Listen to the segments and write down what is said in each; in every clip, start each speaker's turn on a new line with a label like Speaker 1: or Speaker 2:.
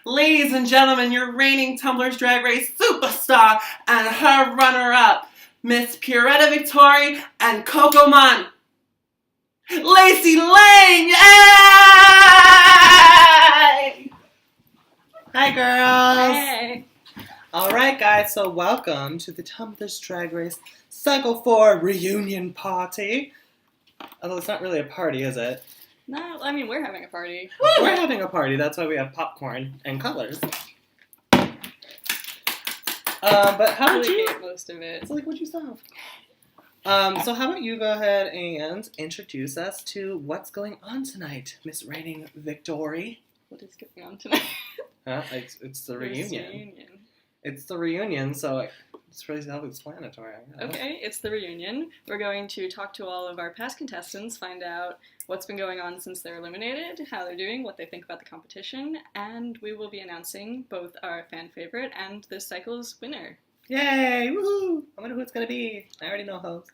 Speaker 1: Ladies and gentlemen, your reigning Tumblr's Drag Race superstar and her runner-up, Miss Puretta Victori and Coco Mon, Lacey Lang! Yay! Hi, girls!
Speaker 2: Hey!
Speaker 1: Alright, guys, so welcome to the Tumblr's Drag Race Cycle 4 reunion party. Although it's not really a party, is it?
Speaker 2: No, I mean, we're having a party.
Speaker 1: We're having a party, that's why we have popcorn and colors. But how about you?
Speaker 2: Get most of it.
Speaker 1: It's like what you saw. So how about you go ahead and introduce us to what's going on tonight, Miss Reigning Victori?
Speaker 2: What is going on tonight?
Speaker 1: It's the reunion.
Speaker 2: Reunion.
Speaker 1: It's the reunion, so it's pretty self-explanatory, I guess.
Speaker 2: Okay, it's the reunion. We're going to talk to all of our past contestants, find out what's been going on since they're eliminated, how they're doing, what they think about the competition, and we will be announcing both our fan favorite and this cycle's winner.
Speaker 1: Yay! Woohoo! I wonder who it's gonna be. I already know host.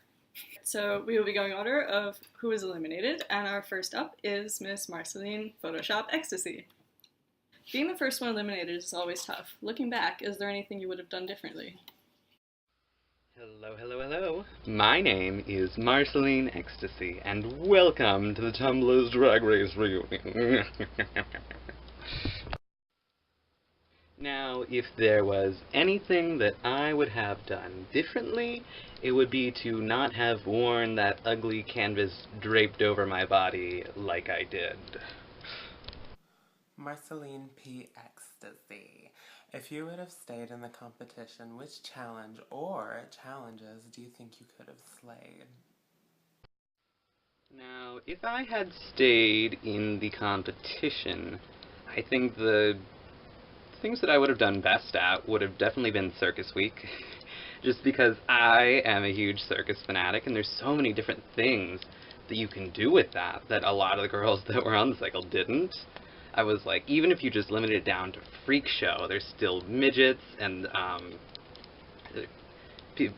Speaker 2: So we will be going in order of who is eliminated, and our first up is Miss Marceline, Photoshop Ecstasy. Being the first one eliminated is always tough. Looking back, is there anything you would have done differently?
Speaker 3: Hello, hello, hello. My name is Marceline Ecstasy, and welcome to the Tumblr's Drag Race reunion. Now, if there was anything that I would have done differently, it would be to not have worn that ugly canvas draped over my body like I did.
Speaker 4: Marceline P. Ecstasy. If you would have stayed in the competition, which challenge or challenges do you think you could have slayed?
Speaker 3: Now, if I had stayed in the competition, I think the things that I would have done best at would have definitely been Circus Week. Just because I am a huge circus fanatic, and there's so many different things that you can do with that a lot of the girls that were on the cycle didn't. I was like, even if you just limit it down to freak show, there's still midgets and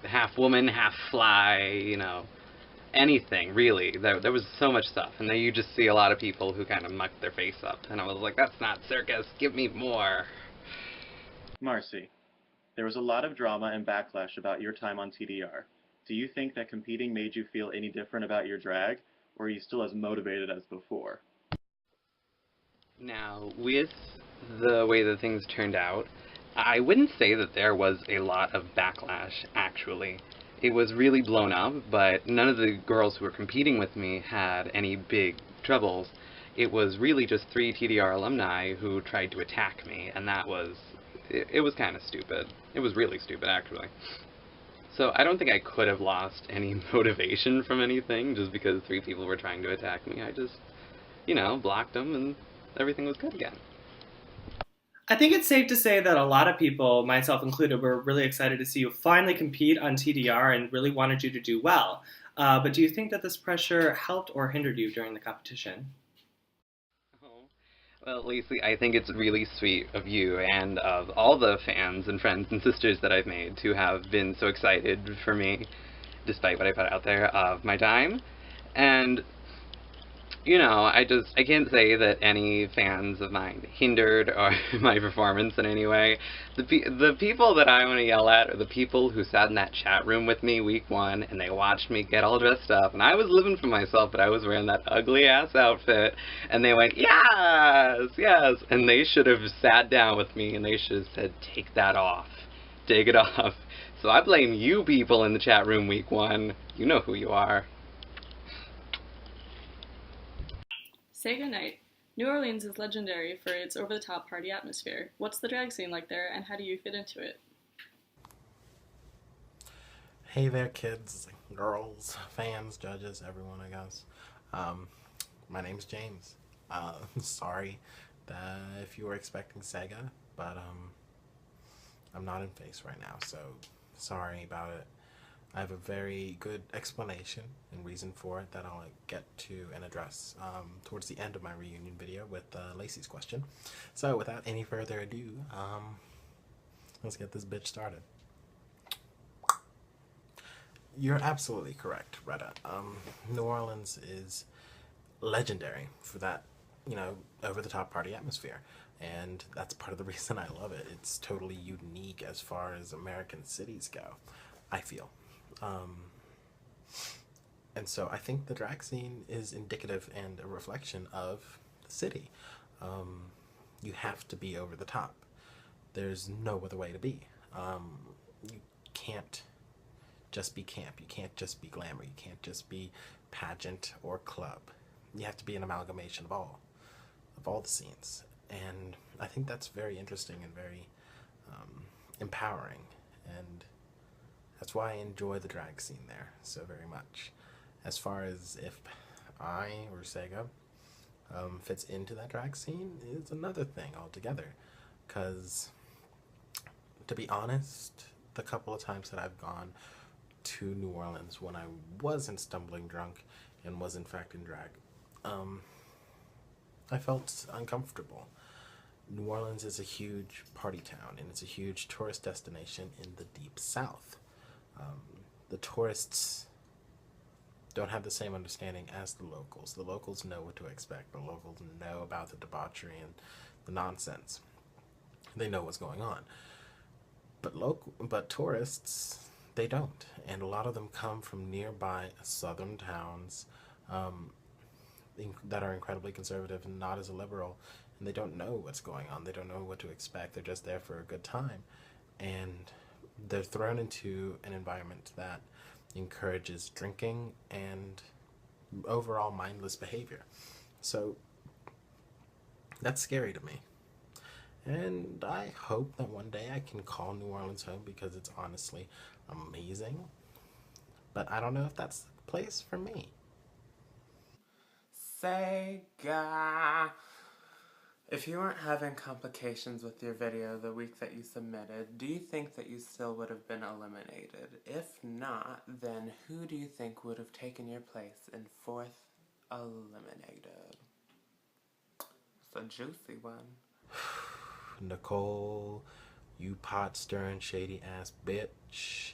Speaker 3: half woman, half fly, you know, anything, really. There was so much stuff, and then you just see a lot of people who kind of muck their face up, and I was like, that's not circus, give me more.
Speaker 5: Marcy, there was a lot of drama and backlash about your time on TDR. Do you think that competing made you feel any different about your drag, or are you still as motivated as before?
Speaker 3: Now, with the way that things turned out, I wouldn't say that there was a lot of backlash, actually. It was really blown up, but none of the girls who were competing with me had any big troubles. It was really just 3 TDR alumni who tried to attack me, and that was... It was kind of stupid. It was really stupid, actually. So I don't think I could have lost any motivation from anything just because 3 people were trying to attack me. I just, you know, blocked them and everything was good again.
Speaker 1: I think it's safe to say that a lot of people, myself included, were really excited to see you finally compete on TDR and really wanted you to do well. But do you think that this pressure helped or hindered you during the competition?
Speaker 3: Well, Lacey, I think it's really sweet of you and of all the fans and friends and sisters that I've made to have been so excited for me, despite what I put out there, of my time. And, you know, I can't say that any fans of mine hindered or my performance in any way. The people that I want to yell at are the people who sat in that chat room with me week 1 and they watched me get all dressed up, and I was living for myself, but I was wearing that ugly ass outfit, and they went, yes, yes, and they should have sat down with me and they should have said, take that off, take it off. So I blame you people in the chat room week 1. You know who you are.
Speaker 2: Say goodnight. New Orleans is legendary for its over-the-top party atmosphere. What's the drag scene like there, and how do you fit into it?
Speaker 4: Hey there, kids, girls, fans, judges, everyone, I guess. My name's James. Sorry if you were expecting Sega, but I'm not in face right now, so sorry about it. I have a very good explanation and reason for it that I'll get to and address towards the end of my reunion video with Lacey's question. So without any further ado, let's get this bitch started. You're absolutely correct, Retta. New Orleans is legendary for that, you know, over-the-top party atmosphere. And that's part of the reason I love it. It's totally unique as far as American cities go, I feel. Um, and so I think the drag scene is indicative and a reflection of the city. Um, you have to be over the top. There's no other way to be. You can't just be camp. You can't just be glamour. You can't just be pageant or club. You have to be an amalgamation of all the scenes. And I think that's very interesting and very empowering. And that's why I enjoy the drag scene there so very much. As far as if I or Sega fits into that drag scene is another thing altogether. Because, to be honest, the couple of times that I've gone to New Orleans when I wasn't stumbling drunk and was in fact in drag, I felt uncomfortable. New Orleans is a huge party town and it's a huge tourist destination in the deep south. The tourists don't have the same understanding as the locals. The locals know what to expect. The locals know about the debauchery and the nonsense. They know what's going on. But tourists, they don't. And a lot of them come from nearby southern towns that are incredibly conservative and not as liberal, and they don't know what's going on. They don't know what to expect. They're just there for a good time, and they're thrown into an environment that encourages drinking and overall mindless behavior. So that's scary to me. And I hope that one day I can call New Orleans home because it's honestly amazing. But I don't know if that's the place for me.
Speaker 6: Sega! If you weren't having complications with your video the week that you submitted, do you think that you still would have been eliminated? If not, then who do you think would have taken your place in fourth eliminated? It's a juicy one.
Speaker 4: Nicole, you pot stirring shady ass bitch.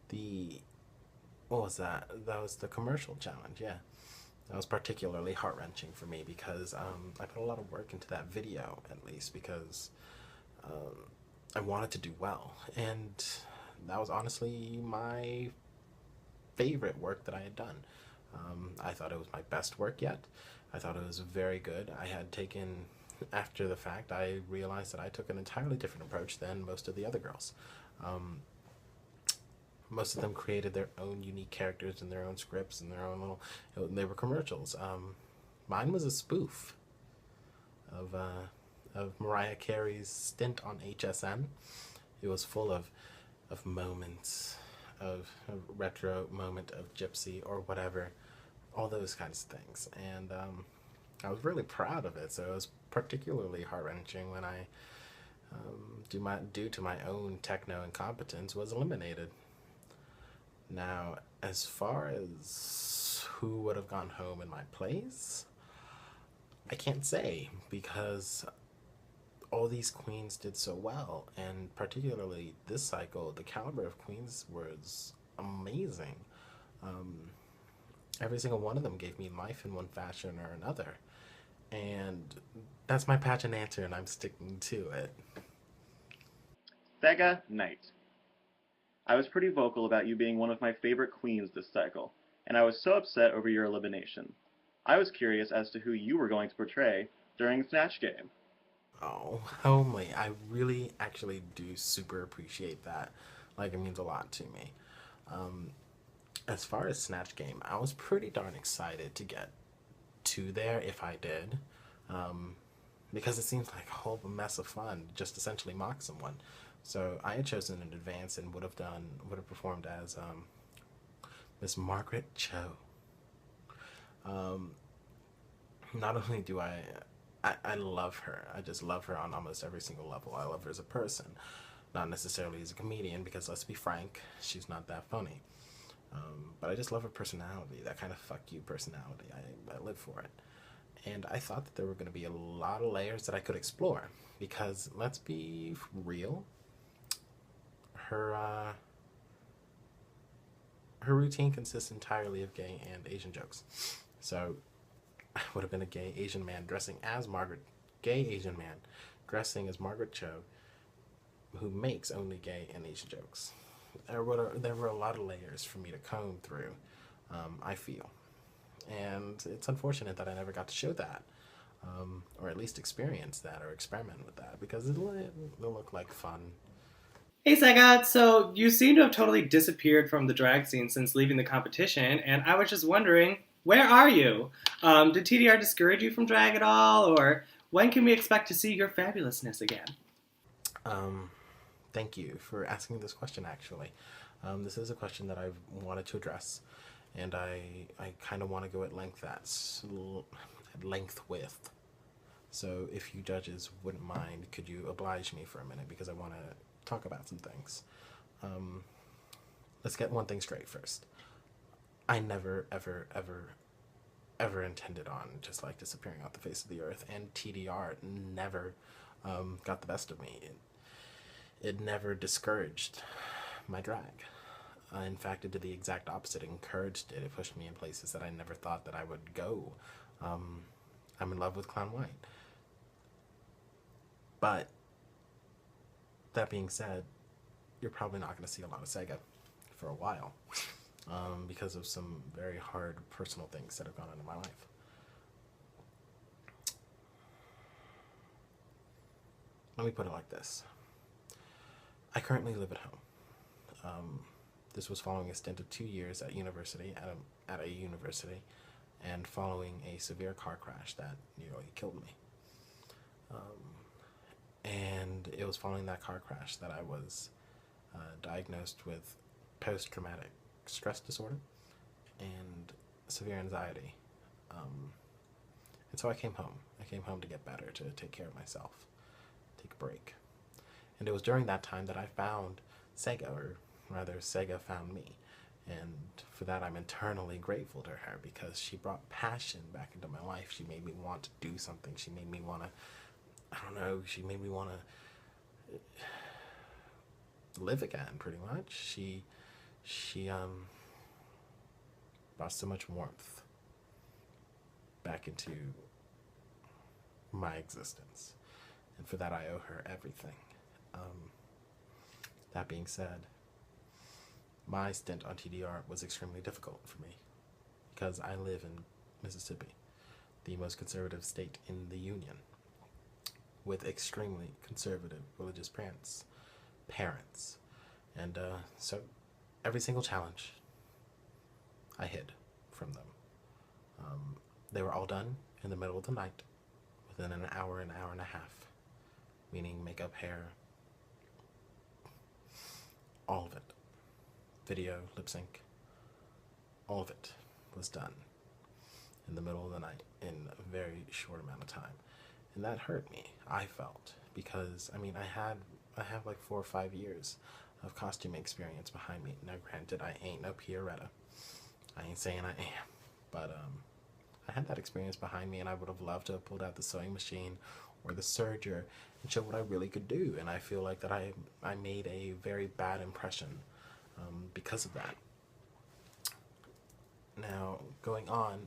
Speaker 4: The what was that? That was the commercial challenge, yeah. That was particularly heart-wrenching for me because I put a lot of work into that video, at least, because I wanted to do well. And that was honestly my favorite work that I had done. I thought it was my best work yet. I thought it was very good. I had taken, after the fact, I realized that I took an entirely different approach than most of the other girls. Most of them created their own unique characters and their own scripts and their own little, they were commercials. Mine was a spoof of Mariah Carey's stint on HSN. It was full of moments, of a retro moment of Gypsy or whatever, all those kinds of things. And I was really proud of it, so it was particularly heart-wrenching when I, due to my own techno incompetence, was eliminated. Now, as far as who would have gone home in my place, I can't say, because all these queens did so well, and particularly this cycle, the caliber of queens was amazing. Every single one of them gave me life in one fashion or another, and that's my pageant answer, and I'm sticking to it.
Speaker 5: Sega Knight. I was pretty vocal about you being one of my favorite queens this cycle, and I was so upset over your elimination. I was curious as to who you were going to portray during Snatch Game.
Speaker 4: Oh, homely. I really actually do super appreciate that. Like, it means a lot to me. As far as Snatch Game, I was pretty darn excited to get to there if I did. Because it seems like a whole mess of fun, just essentially mock someone. So I had chosen in advance and would have performed as Miss Margaret Cho. Not only do I love her, I just love her on almost every single level. I love her as a person, not necessarily as a comedian, because let's be frank, she's not that funny. But I just love her personality, that kind of fuck you personality. I live for it. And I thought that there were going to be a lot of layers that I could explore, because let's be real, her routine consists entirely of gay and Asian jokes. So I would have been a gay Asian man dressing as gay Asian man dressing as Margaret Cho, who makes only gay and Asian jokes. There were a lot of layers for me to comb through, I feel. And it's unfortunate that I never got to show that, or at least experience that or experiment with that, because it'll look like fun.
Speaker 1: Hey Sagat, so you seem to have totally disappeared from the drag scene since leaving the competition, and I was just wondering, where are you? Did TDR discourage you from drag at all, or when can we expect to see your fabulousness again?
Speaker 4: Thank you for asking this question, actually. This is a question that I've wanted to address, and I kind of want to go at length with. So if you judges wouldn't mind, could you oblige me for a minute, because I want to talk about some things. Let's get one thing straight first. I never, ever, ever, ever intended on just like disappearing off the face of the earth, and TDR never got the best of me. It never discouraged my drag. In fact, it did the exact opposite. It encouraged it. It pushed me in places that I never thought that I would go. I'm in love with Clown White. But that being said, you're probably not going to see a lot of Sega for a while, because of some very hard personal things that have gone on in my life. Let me put it like this. I currently live at home. This was following a stint of 2 years at university, at a university, and following a severe car crash that nearly killed me. And it was following that car crash that I was diagnosed with post-traumatic stress disorder and severe anxiety. And so I came home. I came home to get better, to take care of myself, take a break. And it was during that time that I found Sega, or rather Sega found me. And for that, I'm eternally grateful to her, because she brought passion back into my life. She made me want to do something. She made me want to, she made me want to live again, pretty much. She brought so much warmth back into my existence. And for that, I owe her everything. That being said, my stint on TDR was extremely difficult for me, because I live in Mississippi, the most conservative state in the Union, with extremely conservative religious parents. And so every single challenge I hid from them. They were all done in the middle of the night, within an hour and a half, meaning makeup, hair, all of it. Video, lip sync, all of it was done in the middle of the night in a very short amount of time. And that hurt me, I felt, because, I have like 4 or 5 years of costume experience behind me. Now, granted, I ain't no Pierretta. I ain't saying I am, but I had that experience behind me, and I would have loved to have pulled out the sewing machine or the serger and show what I really could do. And I feel like that I made a very bad impression because of that. Now, going on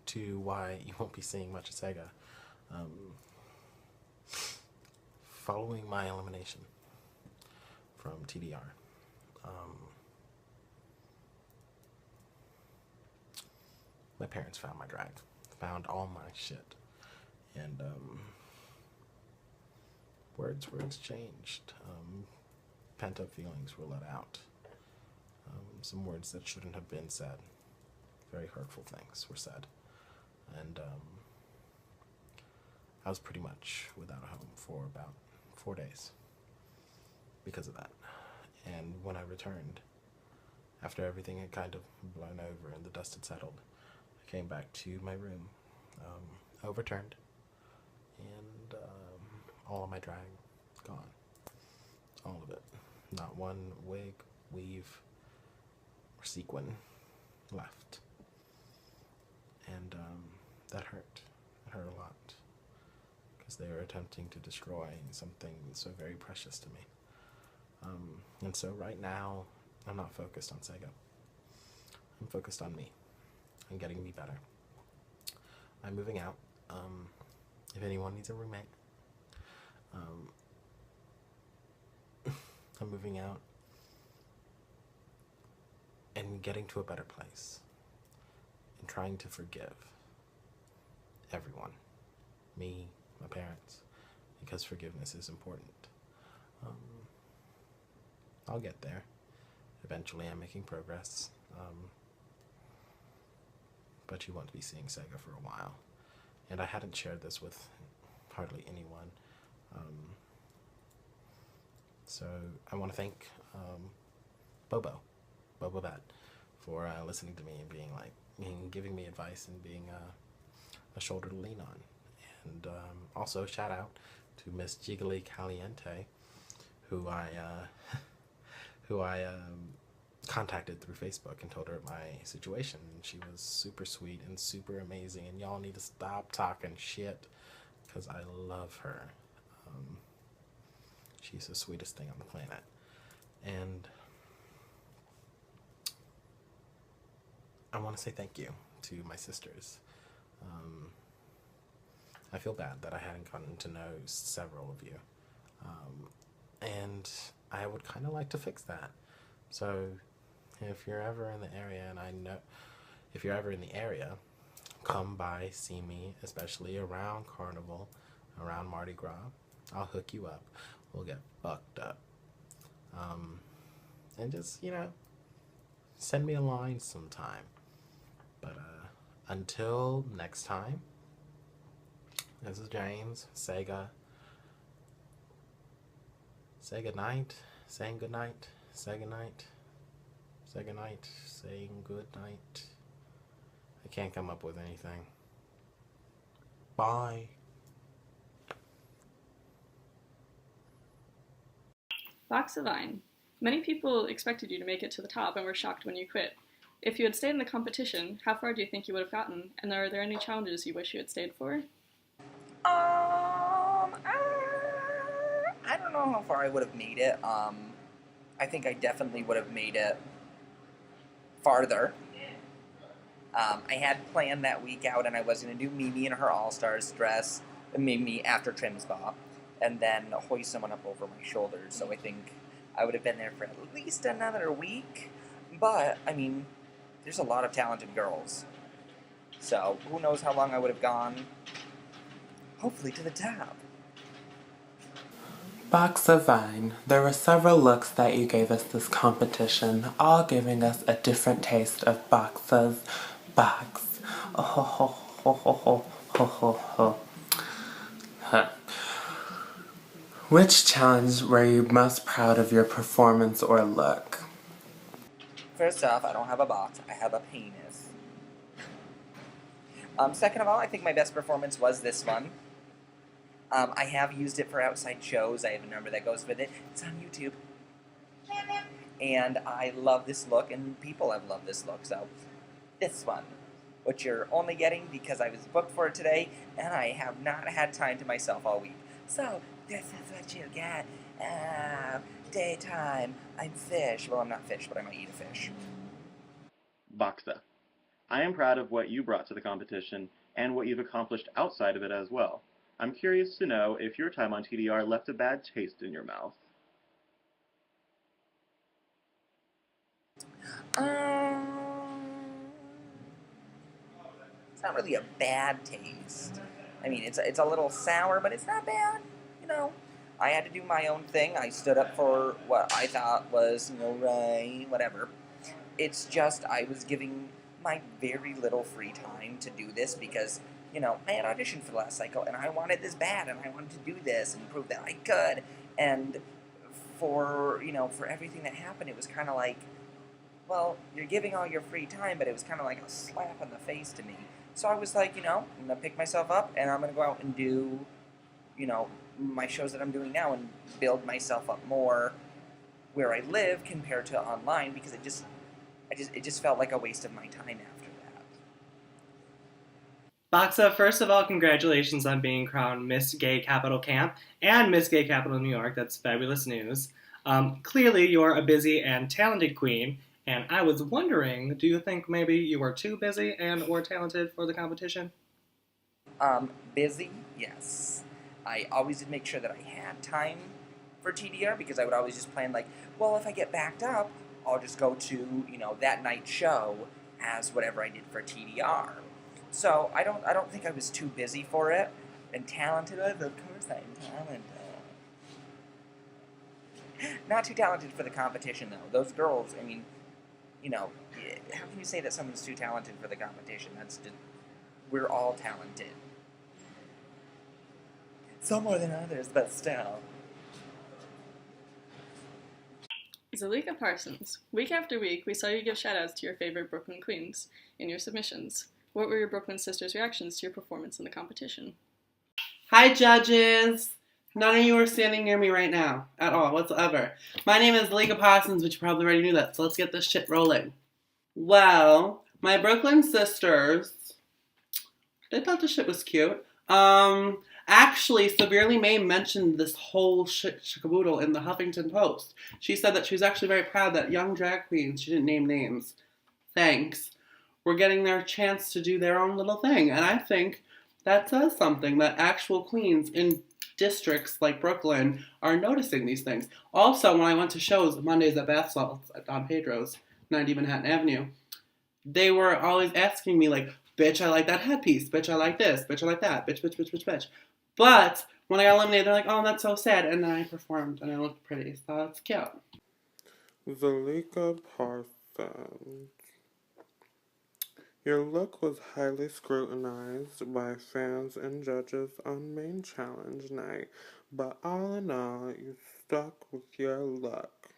Speaker 4: to why you won't be seeing much of Sega. Following my elimination from TDR, my parents found my drag, found all my shit, and words were exchanged. Pent-up feelings were let out. Some words that shouldn't have been said. Very hurtful things were said. And I was pretty much without a home for about 4 days because of that. And when I returned, after everything had kind of blown over and the dust had settled, I came back to my room, overturned, and all of my drag gone. All of it. Not one wig, weave, or sequin left. And that hurt. It hurt a lot, because they were attempting to destroy something so very precious to me. And so right now, I'm not focused on Sega. I'm focused on me, on getting me better. I'm moving out. If anyone needs a roommate, I'm moving out and getting to a better place and trying to forgive everyone, me, my parents, because forgiveness is important. I'll get there. Eventually, I'm making progress. But you won't be seeing Sega for a while. And I hadn't shared this with hardly anyone. So I want to thank Bobo Bat, for listening to me and being like, giving me advice and being a shoulder to lean on. And also shout out to Miss Jiggly Caliente, who I contacted through Facebook and told her my situation. And she was super sweet and super amazing. And y'all need to stop talking shit, because I love her. She's the sweetest thing on the planet. And I want to say thank you to my sisters. I feel bad that I hadn't gotten to know several of you. And I would kind of like to fix that. So if you're ever in the area, and if you're ever in the area, come by, see me, especially around Carnival, around Mardi Gras. I'll hook you up. We'll get fucked up. And just, send me a line sometime. But until next time, this is James. Sega. Say goodnight. Saying goodnight. Say goodnight. Say goodnight. Saying goodnight. I can't come up with anything. Bye.
Speaker 2: Box of Vine. Many people expected you to make it to the top and were shocked when you quit. If you had stayed in the competition, how far do you think you would have gotten? And are there any challenges you wish you had stayed for?
Speaker 7: I don't know how far I would have made it. I think I definitely would have made it farther. I had planned that week out, and I was going to do Mimi in her All-Stars dress, Mimi after Trim Spa, and then hoist someone up over my shoulders. So I think I would have been there for at least another week. But, there's a lot of talented girls. So who knows how long I would have gone. Hopefully to the top.
Speaker 6: Box of Vine. There were several looks that you gave us this competition, all giving us a different taste of boxes. Box. Oh ho ho ho ho ho ho ho ho. Huh. Which challenge were you most proud of your performance or look?
Speaker 7: First off, I don't have a box, I have a penis. Second of all, I think my best performance was this one. I have used it for outside shows. I have a number that goes with it. It's on YouTube. And I love this look, and people have loved this look, so this one, which you're only getting because I was booked for it today, and I have not had time to myself all week. So, this is what you get. Daytime. I'm fish. Well, I'm not fish, but I might eat a fish.
Speaker 5: Boxa. I am proud of what you brought to the competition and what you've accomplished outside of it as well. I'm curious to know if your time on TDR left a bad taste in your mouth.
Speaker 7: It's not really a bad taste. It's a little sour, but it's not bad. I had to do my own thing. I stood up for what I thought was, right, whatever. It's just I was giving my very little free time to do this because, I had auditioned for the last cycle, and I wanted this bad, and I wanted to do this and prove that I could. And for everything that happened, it was kind of like, well, you're giving all your free time, but it was kind of like a slap in the face to me. So I was like, I'm going to pick myself up, and I'm going to go out and do, my shows that I'm doing now and build myself up more where I live compared to online, because it just felt like a waste of my time after that.
Speaker 1: Boxa, first of all, congratulations on being crowned Miss Gay Capital Camp and Miss Gay Capital New York. That's fabulous news. Clearly, you're a busy and talented queen, and I was wondering, do you think maybe you were too busy and or talented for the competition?
Speaker 7: Busy, yes. I always did make sure that I had time for TDR because I would always just plan like, well, if I get backed up, I'll just go to, that night show as whatever I did for TDR. So I don't think I was too busy for it. And talented, of course I'm talented. Not too talented for the competition though. Those girls, I mean, how can you say that someone's too talented for the competition? That's just, we're all talented. Some more than others, but still.
Speaker 2: Leah Parsons, week after week, we saw you give shoutouts to your favorite Brooklyn queens in your submissions. What were your Brooklyn sisters' reactions to your performance in the competition?
Speaker 8: Hi, judges! None of you are standing near me right now, at all, whatsoever. My name is Leah Parsons, but you probably already knew that, so let's get this shit rolling. Well, my Brooklyn sisters, they thought the shit was cute. Actually, Severely May mentioned this whole shit shikaboodle in the Huffington Post. She said that she was actually very proud that young drag queens, she didn't name names, thanks, were getting their chance to do their own little thing. And I think that says something, that actual queens in districts like Brooklyn are noticing these things. Also, when I went to shows Mondays at Bath Salts at Don Pedro's, 90 Manhattan Avenue, they were always asking me like, bitch, I like that headpiece, bitch, I like this, bitch, I like that, bitch, bitch, bitch, bitch, bitch. But when I got eliminated, they're like, oh, that's so sad. And then I performed and I looked pretty, so that's cute.
Speaker 6: Leah Parsons. Your look was highly scrutinized by fans and judges on main challenge night, but all in all, you stuck with your look.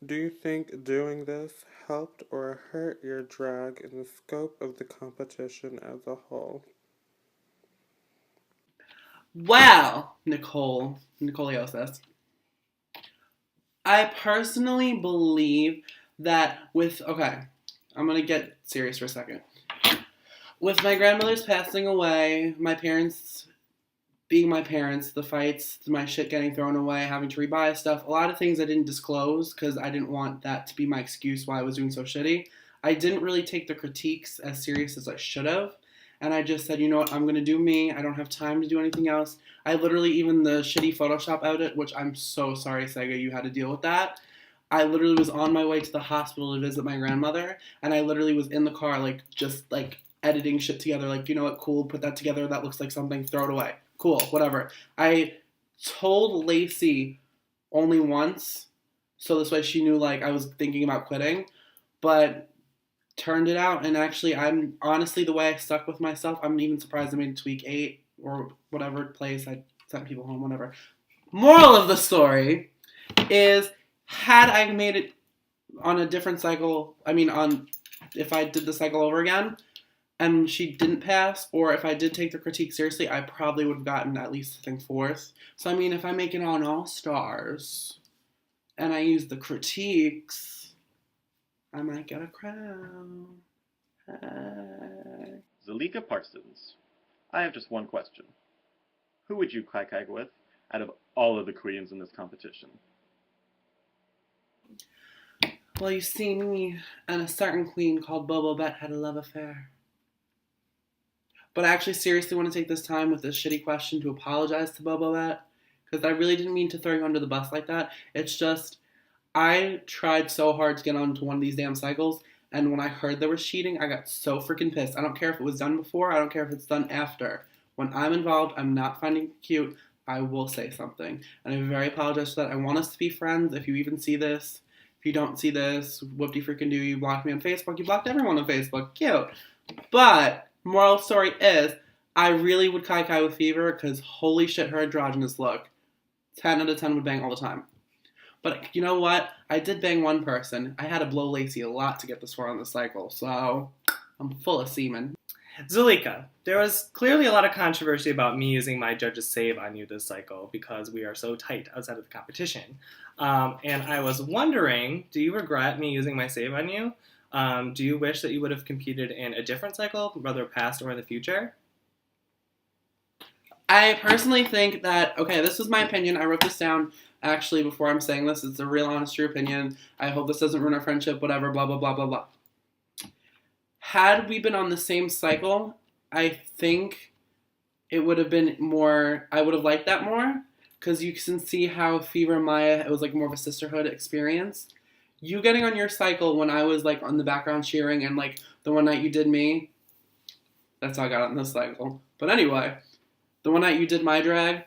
Speaker 6: Do you think doing this helped or hurt your drag in the scope of the competition as a whole?
Speaker 8: Well, Nicoliosis, I personally believe that I'm going to get serious for a second. With my grandmother's passing away, my parents being my parents, the fights, my shit getting thrown away, having to rebuy stuff, a lot of things I didn't disclose because I didn't want that to be my excuse why I was doing so shitty. I didn't really take the critiques as serious as I should have. And I just said, you know what, I'm going to do me. I don't have time to do anything else. I literally, even the shitty Photoshop edit, which I'm so sorry, Sega, you had to deal with that. I literally was on my way to the hospital to visit my grandmother. And I literally was in the car, just editing shit together. Like, you know what, cool, put that together. That looks like something, throw it away. Cool, whatever. I told Lacey only once. So this way she knew, I was thinking about quitting. But turned it out, and actually, I'm honestly, the way I stuck with myself, I'm even surprised I made it to week 8 or whatever place. I sent people home, whatever. Moral of the story is, had I made it on a different cycle, if I did the cycle over again, and she didn't pass, or if I did take the critique seriously, I probably would have gotten at least, I think, 4th. So, if I make it on All-Stars, and I use the critiques, I might get a crown. Hey.
Speaker 5: Leah Parsons. I have just one question. Who would you kai-kai with out of all of the queens in this competition?
Speaker 8: Well, you see, me and a certain queen called Bobo Bett had a love affair. But I actually seriously want to take this time with this shitty question to apologize to Bobo Bett, because I really didn't mean to throw you under the bus like that. It's just, I tried so hard to get onto one of these damn cycles, and when I heard there was cheating, I got so freaking pissed. I don't care if it was done before, I don't care if it's done after. When I'm involved, I'm not finding it cute, I will say something. And I very apologize for that. I want us to be friends. If you even see this, if you don't see this, whoop-de-freaking do, you blocked me on Facebook, you blocked everyone on Facebook, cute. But, moral story is, I really would kai-kai with Fever, because holy shit, her androgynous look. 10 out of 10 would bang all the time. But you know what? I did bang one person. I had to blow Lacey a lot to get this far on the cycle, so I'm full of semen.
Speaker 1: Zulika, there was clearly a lot of controversy about me using my judge's save on you this cycle because we are so tight outside of the competition. And I was wondering, do you regret me using my save on you? Do you wish that you would have competed in a different cycle, whether past or in the future?
Speaker 8: I personally think that, this is my opinion. I wrote this down, actually, before I'm saying this. It's a real honest, true opinion. I hope this doesn't ruin our friendship, whatever, blah, blah, blah, blah, blah. Had we been on the same cycle, I think it would have been more, I would have liked that more, because you can see how Fever and Maya, it was like more of a sisterhood experience. You getting on your cycle when I was like on the background cheering, and like the one night you did me, that's how I got on this cycle. But anyway, the one night you did my drag,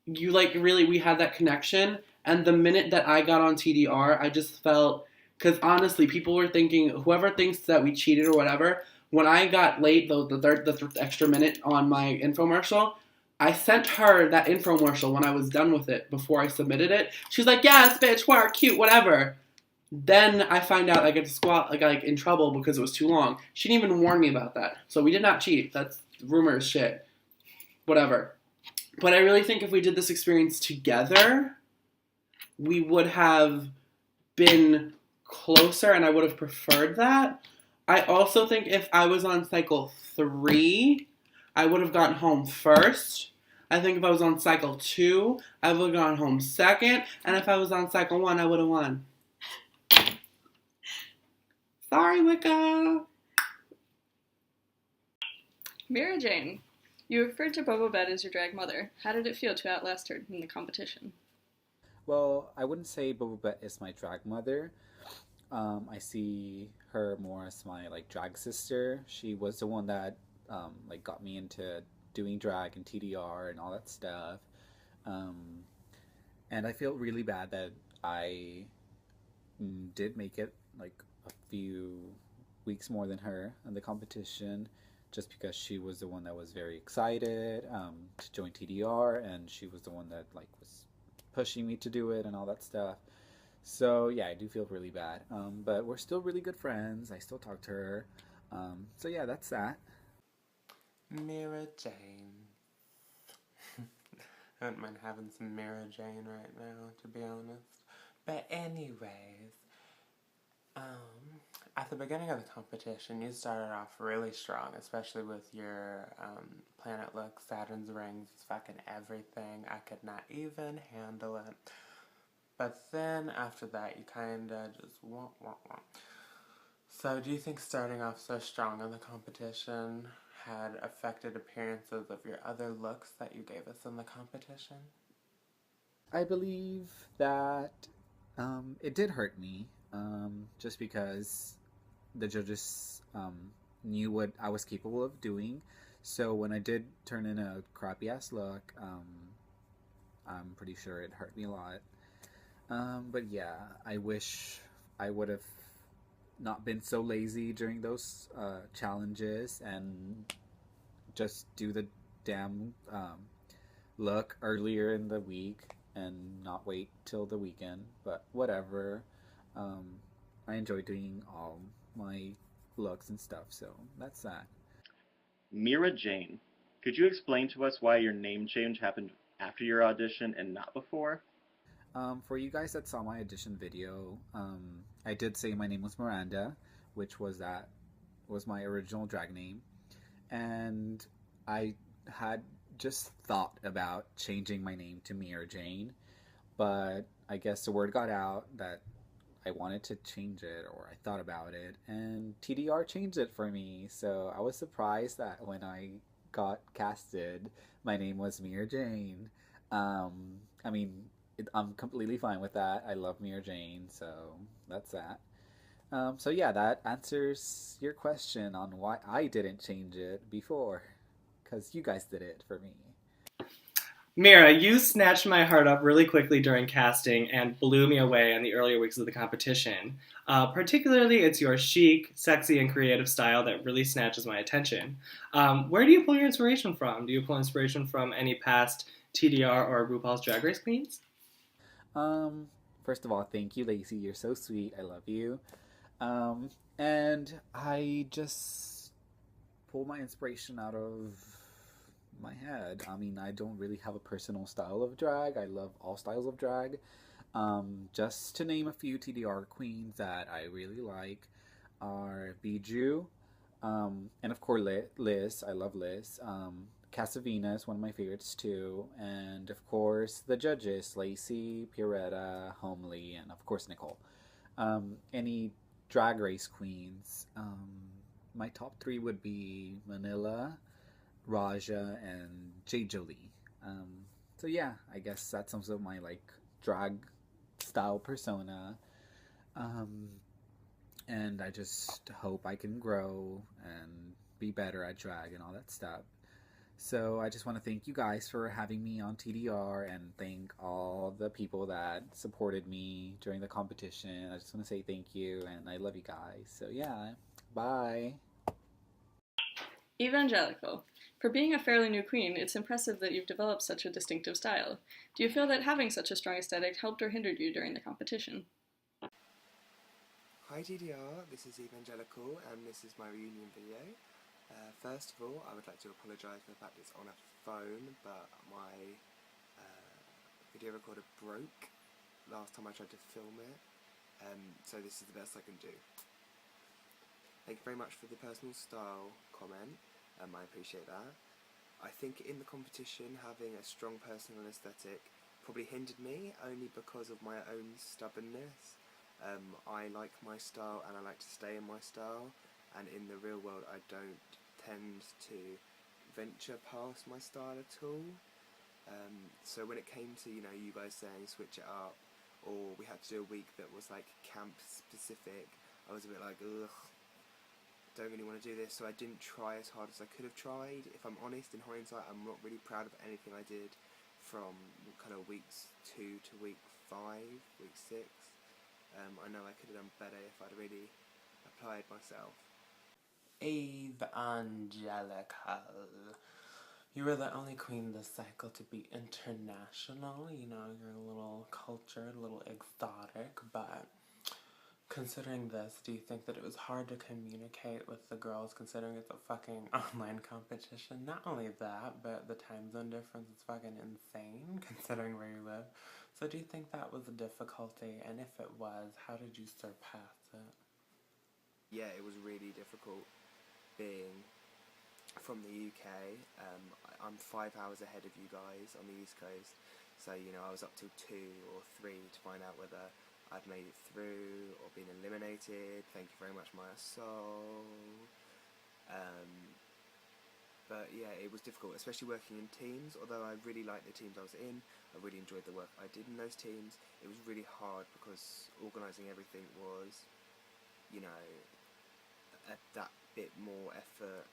Speaker 8: you like really, we had that connection. And the minute that I got on TDR, I just felt, because honestly, people were thinking, whoever thinks that we cheated or whatever, when I got late, the extra minute on my infomercial, I sent her that infomercial when I was done with it before I submitted it. She was like, yes, bitch, work, cute, whatever. Then I find out I get like in trouble because it was too long. She didn't even warn me about that. So we did not cheat. That's rumors, shit. Whatever. But I really think if we did this experience together, we would have been closer, and I would have preferred that. I also think if I was on cycle 3, I would have gotten home first. I think if I was on cycle 2, I would have gone home second. And if I was on cycle 1, I would have won. Sorry, Wicca.
Speaker 2: Mira Jane, you referred to Boba Bett as your drag mother. How did it feel to outlast her in the competition?
Speaker 9: Well, I wouldn't say Boba Bett is my drag mother. I see her more as my like drag sister. She was the one that like got me into doing drag and TDR and all that stuff. Um, and I feel really bad that I did make it like a few weeks more than her in the competition, just because she was the one that was very excited to join TDR, and she was the one that like was pushing me to do it and all that stuff. So yeah, I do feel really bad. But we're still really good friends. I still talk to her. So yeah, that's that.
Speaker 6: Mira Jane. I wouldn't mind having some Mira Jane right now, to be honest. But anyways, at the beginning of the competition, you started off really strong, especially with your planet look. Saturn's rings was fucking everything. I could not even handle it. But then after that, you kinda just wah. So do you think starting off so strong in the competition had affected appearances of your other looks that you gave us in the competition?
Speaker 9: I believe that it did hurt me, just because the judges knew what I was capable of doing. So when I did turn in a crappy ass look, I'm pretty sure it hurt me a lot. But yeah, I wish I would have not been so lazy during those challenges and just do the damn look earlier in the week and not wait till the weekend. But whatever. I enjoy doing all my looks and stuff, so that's that.
Speaker 5: Mira Jane, could you explain to us why your name change happened after your audition and not before?
Speaker 9: For you guys that saw my audition video, I did say my name was Miranda, which was my original drag name, and I had just thought about changing my name to Mira Jane, but I guess the word got out that I wanted to change it, or I thought about it, and TDR changed it for me. So I was surprised that when I got casted, my name was Mira Jane. I mean, I'm completely fine with that. I love Mira Jane, so that's that. So yeah, that answers your question on why I didn't change it before, because you guys did it for me.
Speaker 1: Mira, you snatched my heart up really quickly during casting and blew me away in the earlier weeks of the competition. Particularly, it's your chic, sexy, and creative style that really snatches my attention. Where do you pull your inspiration from? Do you pull inspiration from any past TDR or RuPaul's Drag Race queens?
Speaker 9: First of all, thank you, Lacey. You're so sweet. I love you. And I just pull my inspiration out of my head. I mean, I don't really have a personal style of drag. I love all styles of drag. Just to name a few TDR queens that I really like are Bijou, and of course Liz. I love Liz. Casavina is one of my favorites too, and of course the judges: Lacey, Pierretta, Homely, and of course Nicole. Any drag race queens. my top three would be Manila, Raja, and J. Jolie. Um, so yeah, I guess that sums up my like drag style persona. Um, and I just hope I can grow and be better at drag and all that stuff. So I just want to thank you guys for having me on TDR and thank all the people that supported me during the competition. I just want to say thank you and I love you guys. So yeah, bye.
Speaker 2: Evangelical. For being a fairly new queen, it's impressive that you've developed such a distinctive style. Do you feel that having such a strong aesthetic helped or hindered you during the competition?
Speaker 10: Hi TDR, this is Evangelical and this is my reunion video. First of all, I would like to apologise for the fact it's on a phone, but my video recorder broke last time I tried to film it, so this is the best I can do. Thank you very much for the personal style comment, I appreciate that. I think in the competition having a strong personal aesthetic probably hindered me, only because of my own stubbornness. I like my style and I like to stay in my style, and in the real world I don't tend to venture past my style at all. So when it came to, you know, you guys saying switch it up, or we had to do a week that was like camp specific, I was a bit like, ugh, don't really want to do this, so I didn't try as hard as I could have tried. If I'm honest, in hindsight, I'm not really proud of anything I did from kind of weeks 2 to week 5, week 6. I know I could have done better if I'd really applied myself.
Speaker 6: Evangelical. You were the only queen this cycle to be international. You know, you're a little cultured, a little exotic, but considering this, do you think that it was hard to communicate with the girls considering it's a fucking online competition? Not only that, but the time zone difference is fucking insane considering where you live. So do you think that was a difficulty? And if it was, how did you surpass it?
Speaker 10: Yeah, it was really difficult being from the UK. I'm 5 hours ahead of you guys on the East Coast, so you know I was up till 2 or 3 to find out whether I'd made it through or been eliminated. Thank you very much, my soul. But yeah, it was difficult, especially working in teams. Although I really liked the teams I was in, I really enjoyed the work I did in those teams. It was really hard because organising everything was, you know, that bit more effort.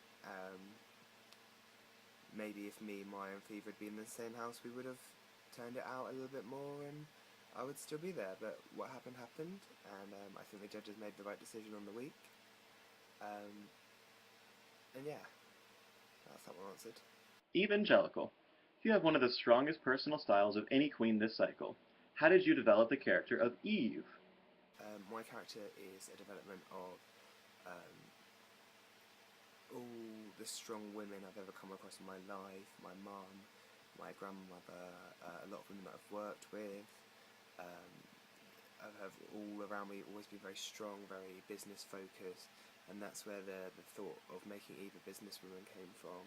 Speaker 10: Maybe if me, Maya and Fever had been in the same house, we would have turned it out a little bit more and I would still be there. But what happened, happened, and I think the judges made the right decision on the week. And yeah, that's that one answered.
Speaker 5: Evangelical. You have one of the strongest personal styles of any queen this cycle. How did you develop the character of Eve?
Speaker 10: My character is a development of all the strong women I've ever come across in my life. My mum, my grandmother, a lot of women that I've worked with. I have all around me always been very strong, very business focused, and that's where the thought of making Eve a businesswoman came from.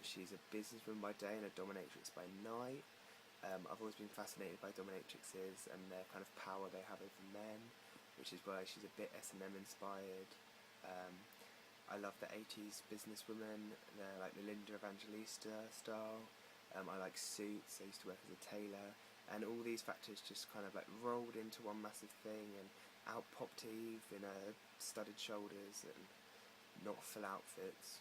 Speaker 10: She's a businesswoman by day and a dominatrix by night. I've always been fascinated by dominatrixes and their kind of power they have over men, which is why she's a bit S&M inspired. I love the 80s businesswomen, they're like the Linda Evangelista style. I like suits, I used to work as a tailor, and all these factors just kind of like rolled into one massive thing, and out popped Eve in her studded shoulders and not full outfits.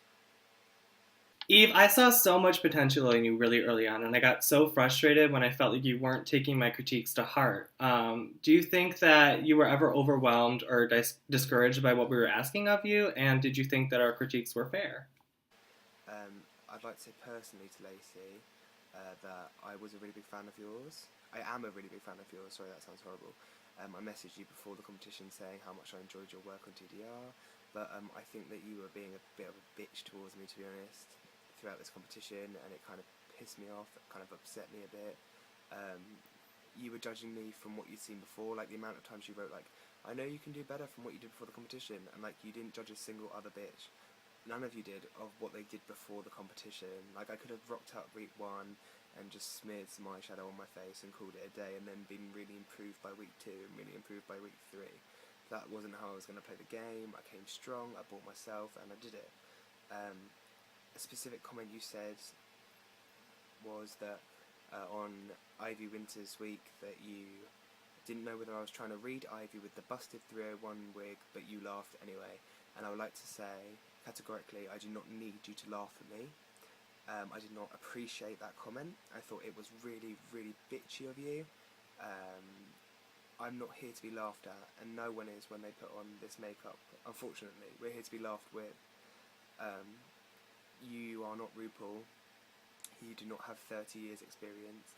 Speaker 1: Eve, I saw so much potential in you really early on, and I got so frustrated when I felt like you weren't taking my critiques to heart. Do you think that you were ever overwhelmed or discouraged by what we were asking of you, and did you think that our critiques were fair?
Speaker 10: I'd like to say personally to Lacey that I was a really big fan of yours. I am a really big fan of yours, sorry that sounds horrible. I messaged you before the competition saying how much I enjoyed your work on TDR, but I think that you were being a bit of a bitch towards me, to be honest, throughout this competition, and it kind of pissed me off, it kind of upset me a bit. You were judging me from what you'd seen before, like the amount of times you wrote like, I know you can do better from what you did before the competition, and like you didn't judge a single other bitch. None of you did of what they did before the competition. Like I could have rocked up week 1 and just smeared some eyeshadow on my face and called it a day, and then been really improved by week 2 and really improved by week 3. that wasn't how I was going to play the game. I came strong, I bought myself, and I did it. A specific comment you said was that on Ivy Winter's week that you didn't know whether I was trying to read Ivy with the busted 301 wig, but you laughed anyway. And I would like to say, categorically, I do not need you to laugh at me. I did not appreciate that comment. I thought it was really, really bitchy of you. I'm not here to be laughed at, and no one is when they put on this makeup. Unfortunately, we're here to be laughed with. You are not RuPaul. You do not have 30 years experience.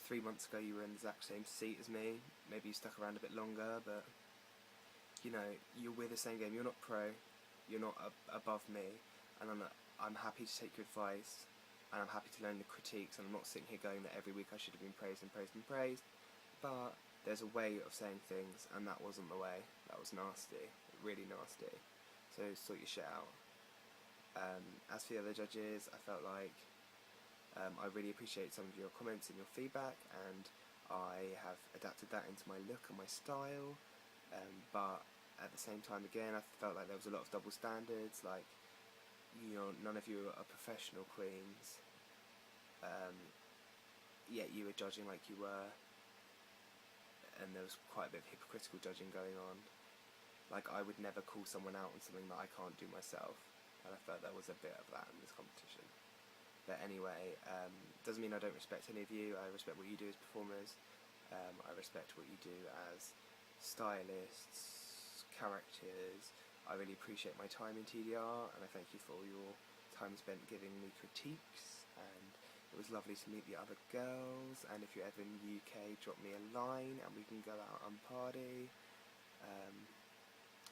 Speaker 10: 3 months ago you were in the exact same seat as me. Maybe you stuck around a bit longer, but you know, we're the same game. You're not pro, you're not above me, and I'm happy to take your advice, and I'm happy to learn the critiques, and I'm not sitting here going that every week I should have been praised and praised and praised, but there's a way of saying things, and that wasn't the way. That was nasty, really nasty. So sort your shit out. As for the other judges, I felt like I really appreciate some of your comments and your feedback, and I have adapted that into my look and my style, but at the same time again I felt like there was a lot of double standards, like, you know, none of you are professional queens, yet you were judging like you were, and there was quite a bit of hypocritical judging going on. Like, I would never call someone out on something that I can't do myself, and I felt there was a bit of that in this competition. But anyway, doesn't mean I don't respect any of you. I respect what you do as performers. I respect what you do as stylists, characters. I really appreciate my time in TDR, and I thank you for all your time spent giving me critiques, and it was lovely to meet the other girls, and if you're ever in the UK, drop me a line and we can go out and party.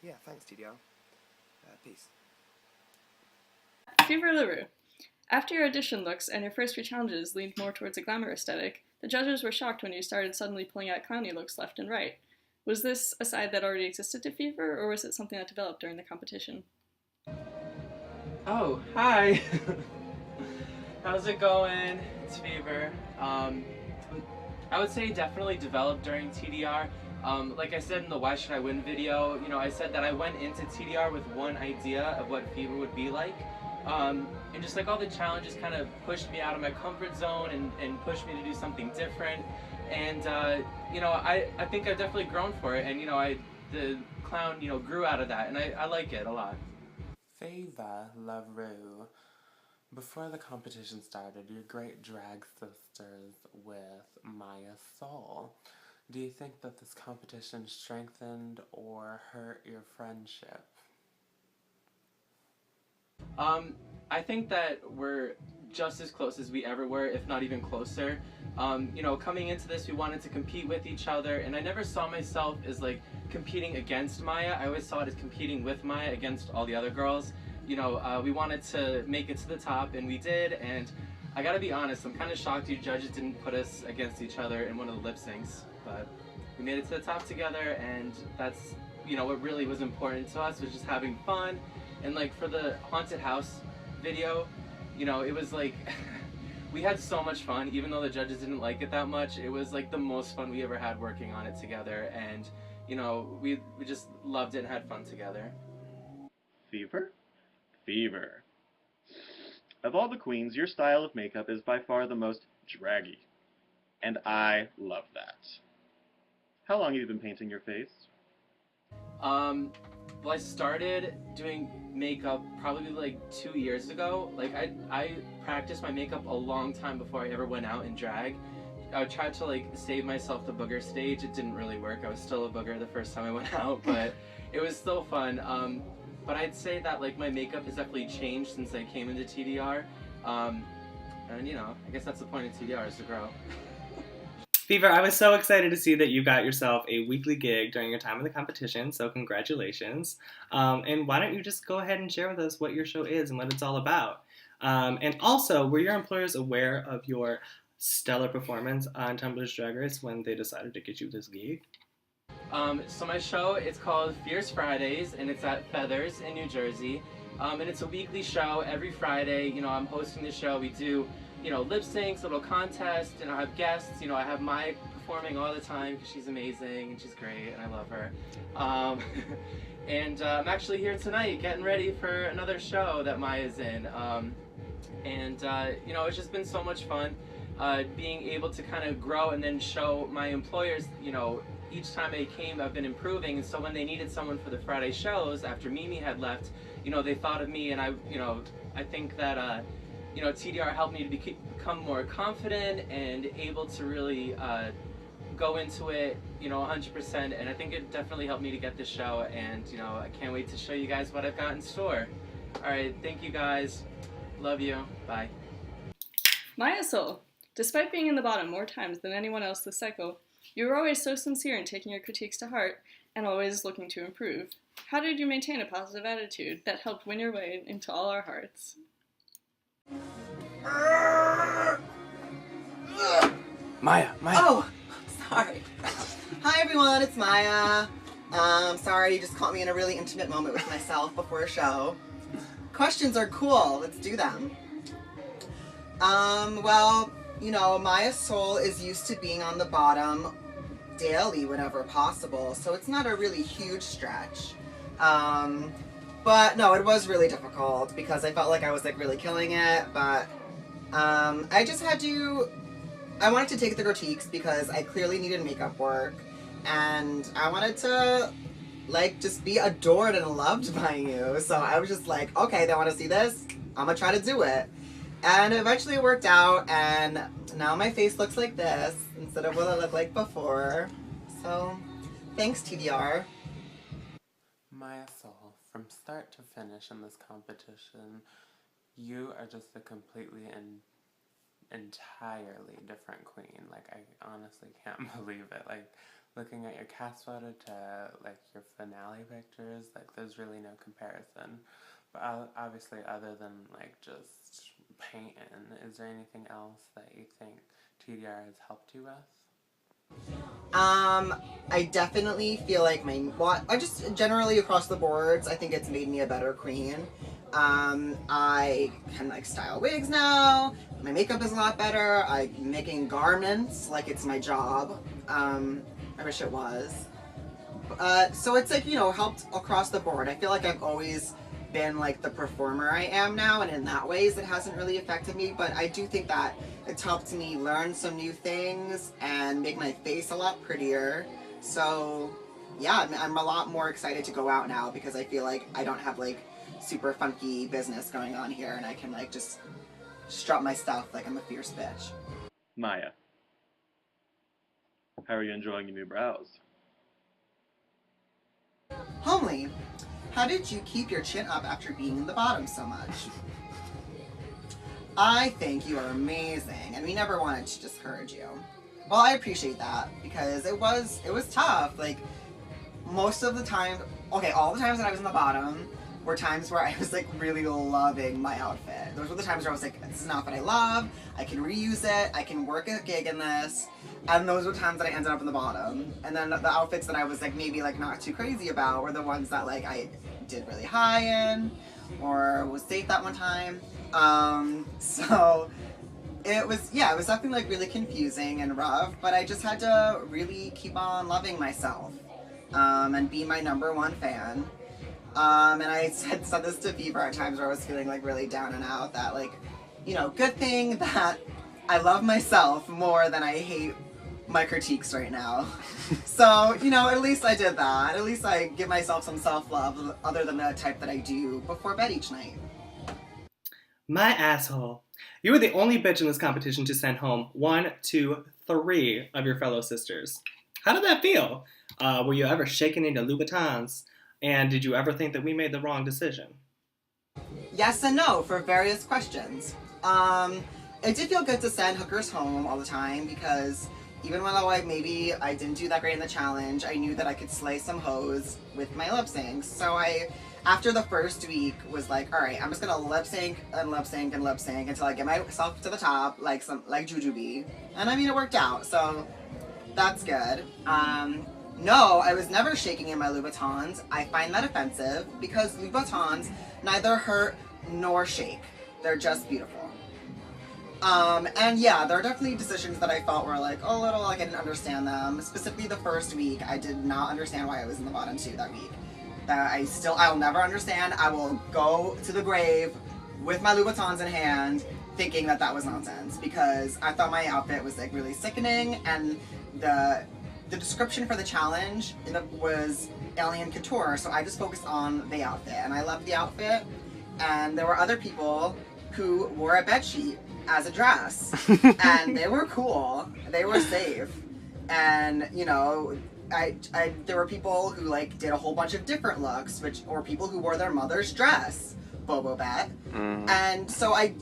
Speaker 10: Yeah, thanks TDR. Peace.
Speaker 2: Fever LaRue. After your audition looks and your first few challenges leaned more towards a glamour aesthetic, the judges were shocked when you started suddenly pulling out clowny looks left and right. Was this a side that already existed to Fever, or was it something that developed during the competition?
Speaker 8: Oh, hi! How's it going? It's Fever. I would say definitely developed during TDR. Like I said in the Why Should I Win video, you know, I said that I went into TDR with one idea of what Fever would be like. And just like all the challenges kind of pushed me out of my comfort zone and pushed me to do something different. And, you know, I think I've definitely grown for it. And, you know, the clown, you know, grew out of that. And I like it a lot.
Speaker 6: Fever LaRue. Before the competition started, your great drag sisters with Maya Soul. Do you think that this competition strengthened or hurt your friendship?
Speaker 8: I think that we're just as close as we ever were, if not even closer. You know, coming into this, we wanted to compete with each other, and I never saw myself as like competing against Maya. I always saw it as competing with Maya against all the other girls. You know, we wanted to make it to the top, and we did, and I gotta be honest, I'm kind of shocked you judges didn't put us against each other in one of the lip syncs, but we made it to the top together, and that's, you know, what really was important to us, was just having fun. And like for the haunted house video, you know, it was like we had so much fun, even though the judges didn't like it that much. It was like the most fun we ever had working on it together, and you know, we just loved it and had fun together.
Speaker 5: Fever? Fever. Of all the queens, your style of makeup is by far the most draggy, and I love that. How long have you been painting your face?
Speaker 8: Well, I started doing makeup probably like 2 years ago. Like I practiced my makeup a long time before I ever went out in drag. I tried to like save myself the booger stage. It didn't really work. I was still a booger the first time I went out, but it was still fun. But I'd say that like my makeup has definitely changed since I came into TDR. And you know, I guess that's the point of TDR, is to grow.
Speaker 1: Fever, I was so excited to see that you got yourself a weekly gig during your time in the competition, so congratulations. And why don't you just go ahead and share with us what your show is and what it's all about. And also, were your employers aware of your stellar performance on Tumblr's Drag Race when they decided to get you this gig?
Speaker 8: So my show, it's called Fierce Fridays, and it's at Feathers in New Jersey. And it's a weekly show every Friday. You know, I'm hosting the show. We do, you know, lip syncs, little contests, and I have guests. You know, I have my
Speaker 6: performing all the time because she's amazing and she's great and I love her. And I'm actually here tonight getting ready for another show that Maya's in. You know, it's just been so much fun being able to kind of grow and then show my employers, you know, each time I came, I've been improving. And so when they needed someone for the Friday shows after Mimi had left, you know, they thought of me, and I think that, you know, TDR helped me to become more confident and able to really go into it, you know, 100%. And I think it definitely helped me to get this show. And, you know, I can't wait to show you guys what I've got in store. All right, thank you guys. Love you. Bye.
Speaker 2: Maya Soul, despite being in the bottom more times than anyone else this cycle, you were always so sincere in taking your critiques to heart and always looking to improve. How did you maintain a positive attitude that helped win your way into all our hearts?
Speaker 6: Maya.
Speaker 11: Oh, sorry. Hi everyone, it's Maya. Sorry, you just caught me in a really intimate moment with myself before a show. Questions are cool, let's do them. Well, you know, Maya Soul is used to being on the bottom daily whenever possible, so it's not a really huge stretch. But no, it was really difficult because I felt like I was like really killing it, but I just had to, I wanted to take the critiques because I clearly needed makeup work, and I wanted to like just be adored and loved by you. So I was just like, okay, they want to see this, I'm gonna try to do it. And eventually it worked out, and now my face looks like this instead of what it looked like before. So, thanks TDR.
Speaker 6: Maya Soul, from start to finish in this competition, you are just a completely and entirely different queen. Like, I honestly can't believe it. Like, looking at your cast photo to, like, your finale pictures, like, there's really no comparison. But obviously, other than, like, just painting, is there anything else that you think TDR has helped you with?
Speaker 11: I definitely feel like I just generally across the boards, I think it's made me a better queen. I can like style wigs now, my makeup is a lot better, I'm making garments like it's my job. I wish it was. So it's like, you know, helped across the board. I feel like I've always been like the performer I am now, and in that ways it hasn't really affected me, but I do think that it's helped me learn some new things and make my face a lot prettier. So yeah, I'm a lot more excited to go out now because I feel like I don't have like super funky business going on here, and I can like just strut my stuff like I'm a fierce bitch.
Speaker 5: Maya, how are you enjoying your new brows?
Speaker 11: Homely, how did you keep your chin up after being in the bottom so much? I think you are amazing, and we never wanted to discourage you. Well, I appreciate that, because it was tough. Like, most of the time, okay, all the times that I was in the bottom were times where I was like really loving my outfit. Those were the times where I was like, this is an outfit I love, I can reuse it, I can work a gig in this. And those were times that I ended up in the bottom. And then the outfits that I was like maybe like not too crazy about were the ones that like I did really high in or was safe that one time. So it was definitely like really confusing and rough, but I just had to really keep on loving myself and be my #1 fan. And I said this to Fever at times where I was feeling like really down and out, that like, you know, good thing that I love myself more than I hate my critiques right now. So, you know, at least I did that. At least I give myself some self-love other than the type that I do before bed each night.
Speaker 1: My asshole. You were the only bitch in this competition to send home 1, 2, 3 of your fellow sisters. How did that feel? Were you ever shaken into Louboutins? And did you ever think that we made the wrong decision?
Speaker 11: Yes and no for various questions. It did feel good to send hookers home all the time because even though maybe I didn't do that great in the challenge, I knew that I could slay some hoes with my lip syncs. So after the first week, was like, all right, I'm just gonna lip sync and lip sync and lip sync until I get myself to the top, like Jujubee. And I mean, it worked out, so that's good. No, I was never shaking in my Louboutins. I find that offensive because Louboutins neither hurt nor shake. They're just beautiful. And yeah, there are definitely decisions that I felt were like a little like I didn't understand them. Specifically the first week, I did not understand why I was in the bottom two that week. That I'll never understand. I will go to the grave with my Louboutins in hand thinking that that was nonsense because I thought my outfit was like really sickening and the description for the challenge was alien couture, so I just focused on the outfit and I loved the outfit. And there were other people who wore a bedsheet as a dress and they were cool, they were safe, and you know, there were people who like did a whole bunch of different looks, or people who wore their mother's dress, Bobo Bet. And so I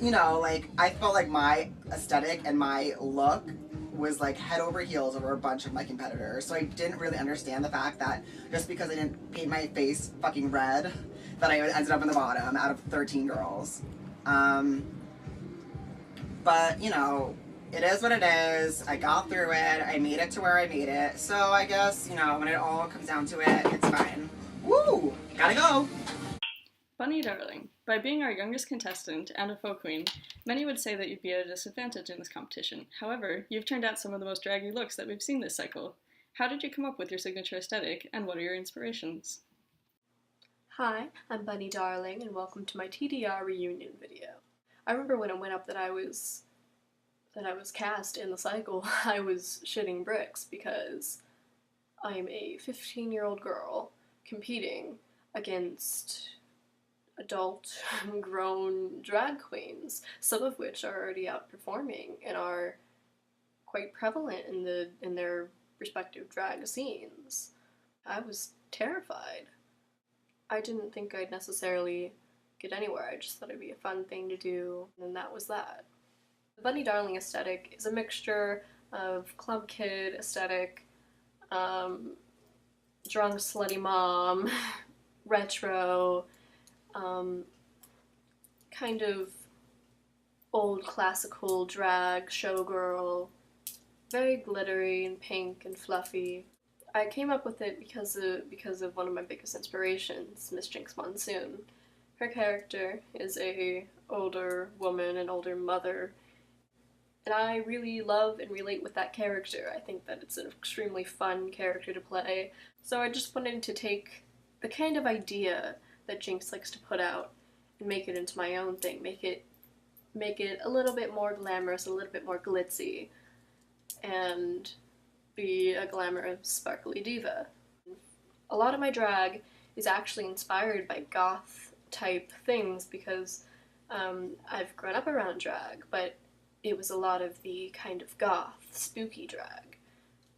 Speaker 11: felt like my aesthetic and my look was like head over heels over a bunch of my competitors. So I didn't really understand the fact that just because I didn't paint my face fucking red, that I ended up in the bottom out of 13 girls. But you know, it is what it is. I got through it. I made it to where I made it. So I guess, you know, when it all comes down to it, it's fine. Woo! Gotta go!
Speaker 2: Bunny darling, by being our youngest contestant and a folk queen, many would say that you'd be at a disadvantage in this competition. However, you've turned out some of the most draggy looks that we've seen this cycle. How did you come up with your signature aesthetic, and what are your inspirations?
Speaker 12: Hi, I'm Bunny Darling, and welcome to my TDR reunion video. I remember when it went up that I was cast in the cycle, I was shitting bricks because I am a 15-year-old girl competing against adult, grown drag queens, some of which are already outperforming and are quite prevalent in their respective drag scenes. I was terrified. I didn't think I'd necessarily get anywhere. I just thought it'd be a fun thing to do, and that was that. The Bunny Darling aesthetic is a mixture of club kid aesthetic, drunk slutty mom, retro, kind of old classical drag showgirl, very glittery and pink and fluffy. I came up with it because of one of my biggest inspirations, Miss Jinx Monsoon. Her character is a older woman, an older mother, and I really love and relate with that character. I think that it's an extremely fun character to play. So I just wanted to take the kind of idea that Jinx likes to put out and make it into my own thing, make it a little bit more glamorous, a little bit more glitzy, and be a glamorous, sparkly diva. A lot of my drag is actually inspired by goth type things because I've grown up around drag, but it was a lot of the kind of goth, spooky drag.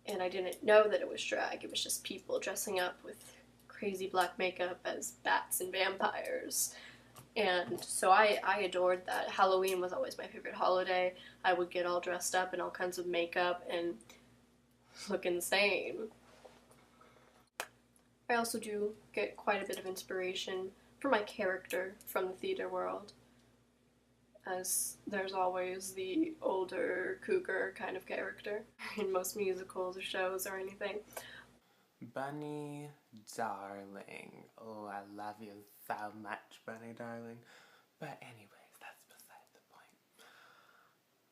Speaker 12: And I didn't know that it was drag, it was just people dressing up with crazy black makeup as bats and vampires. And so I adored that. Halloween was always my favorite holiday. I would get all dressed up in all kinds of makeup and look insane. I also do get quite a bit of inspiration for my character from the theater world, as there's always the older cougar kind of character in most musicals or shows or anything.
Speaker 6: Bunny darling. Oh, I love you so much, Bunny darling. But anyways, that's beside the point.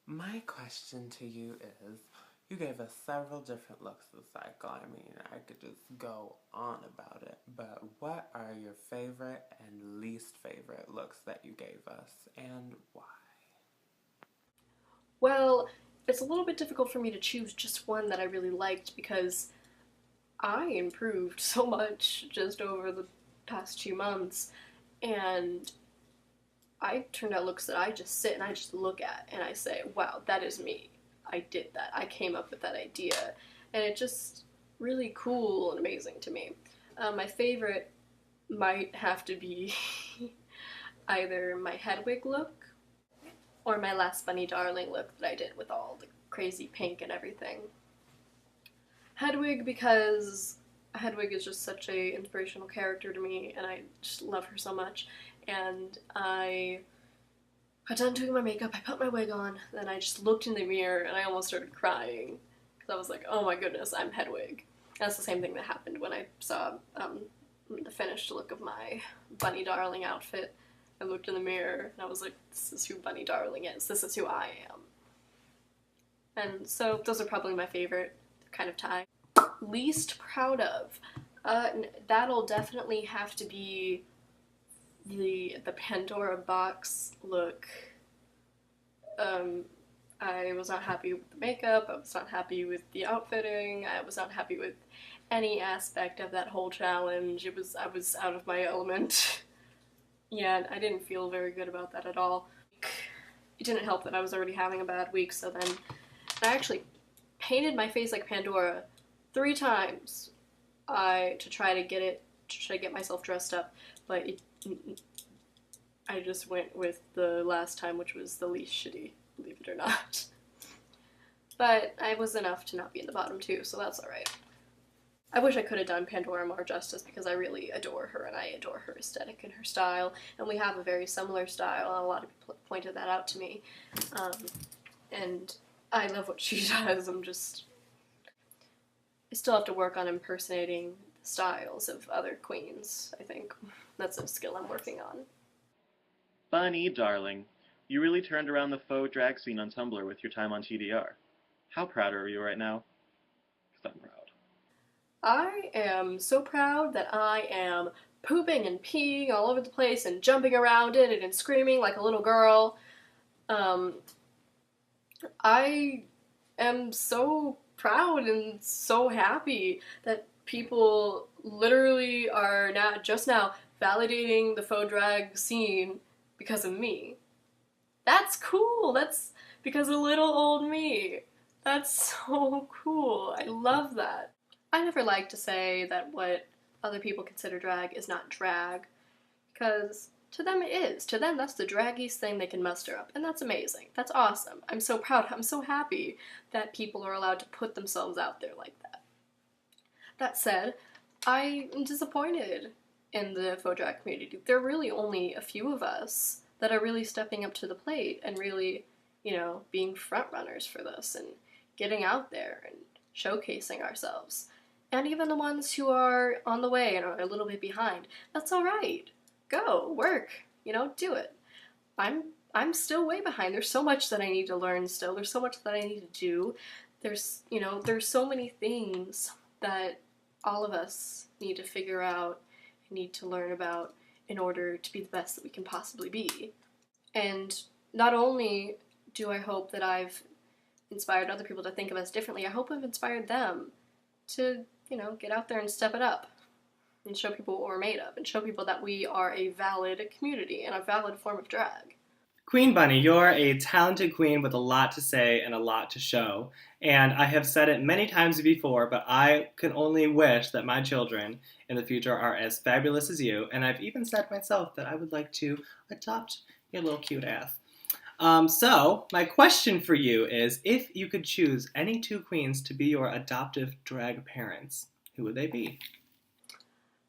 Speaker 6: My question to you is, you gave us several different looks this cycle. I mean, I could just go on about it, but what are your favorite and least favorite looks that you gave us, and why?
Speaker 12: Well, it's a little bit difficult for me to choose just one that I really liked because I improved so much just over the past 2 months, and I turned out looks that I just sit and I just look at and I say, wow, that is me. I did that. I came up with that idea, and it's just really cool and amazing to me. My favorite might have to be either my Hedwig look or my last Bunny Darling look that I did with all the crazy pink and everything. Hedwig, because Hedwig is just such a inspirational character to me, and I just love her so much. And I got done doing my makeup, I put my wig on, then I just looked in the mirror and I almost started crying. Because I was like, oh my goodness, I'm Hedwig. That's the same thing that happened when I saw the finished look of my Bunny Darling outfit. I looked in the mirror and I was like, this is who Bunny Darling is. This is who I am. And so those are probably my favorite kind of tie. Least proud of. That'll definitely have to be the Pandora box look. I was not happy with the makeup, I was not happy with the outfitting, I was not happy with any aspect of that whole challenge. I was out of my element. Yeah, I didn't feel very good about that at all. It didn't help that I was already having a bad week, so then I actually painted my face like Pandora 3 times to try to get myself dressed up, but I just went with the last time, which was the least shitty, believe it or not. But I was enough to not be in the bottom 2, so that's alright. I wish I could have done Pandora more justice because I really adore her and I adore her aesthetic and her style, and we have a very similar style, and a lot of people pointed that out to me. And I love what she does. I still have to work on impersonating the styles of other queens, I think. That's a skill I'm working on.
Speaker 5: Bunny, darling, you really turned around the faux drag scene on Tumblr with your time on TDR. How proud are you right now? 'Cause I'm proud.
Speaker 12: I am so proud that I am pooping and peeing all over the place and jumping around in it and screaming like a little girl. I am so proud and so happy that people literally are just now validating the faux drag scene because of me. That's cool. That's because of little old me. That's so cool. I love that. I never like to say that what other people consider drag is not drag, because to them it is. To them, that's the draggiest thing they can muster up, and that's amazing. That's awesome. I'm so proud. I'm so happy that people are allowed to put themselves out there like that. That said, I am disappointed in the faux drag community. There are really only a few of us that are really stepping up to the plate and really, being front runners for this and getting out there and showcasing ourselves. And even the ones who are on the way and are a little bit behind, that's alright. Go, work, do it. I'm still way behind. There's so much that I need to learn still. There's so much that I need to do. There's so many things that all of us need to figure out and need to learn about in order to be the best that we can possibly be. And not only do I hope that I've inspired other people to think of us differently, I hope I've inspired them to, get out there and step it up and show people what we're made of and show people that we are a valid community and a valid form of drag.
Speaker 1: Queen Bunny, you're a talented queen with a lot to say and a lot to show. And I have said it many times before, but I can only wish that my children in the future are as fabulous as you. And I've even said myself that I would like to adopt your little cute ass. So my question for you is, if you could choose any 2 queens to be your adoptive drag parents, who would they be?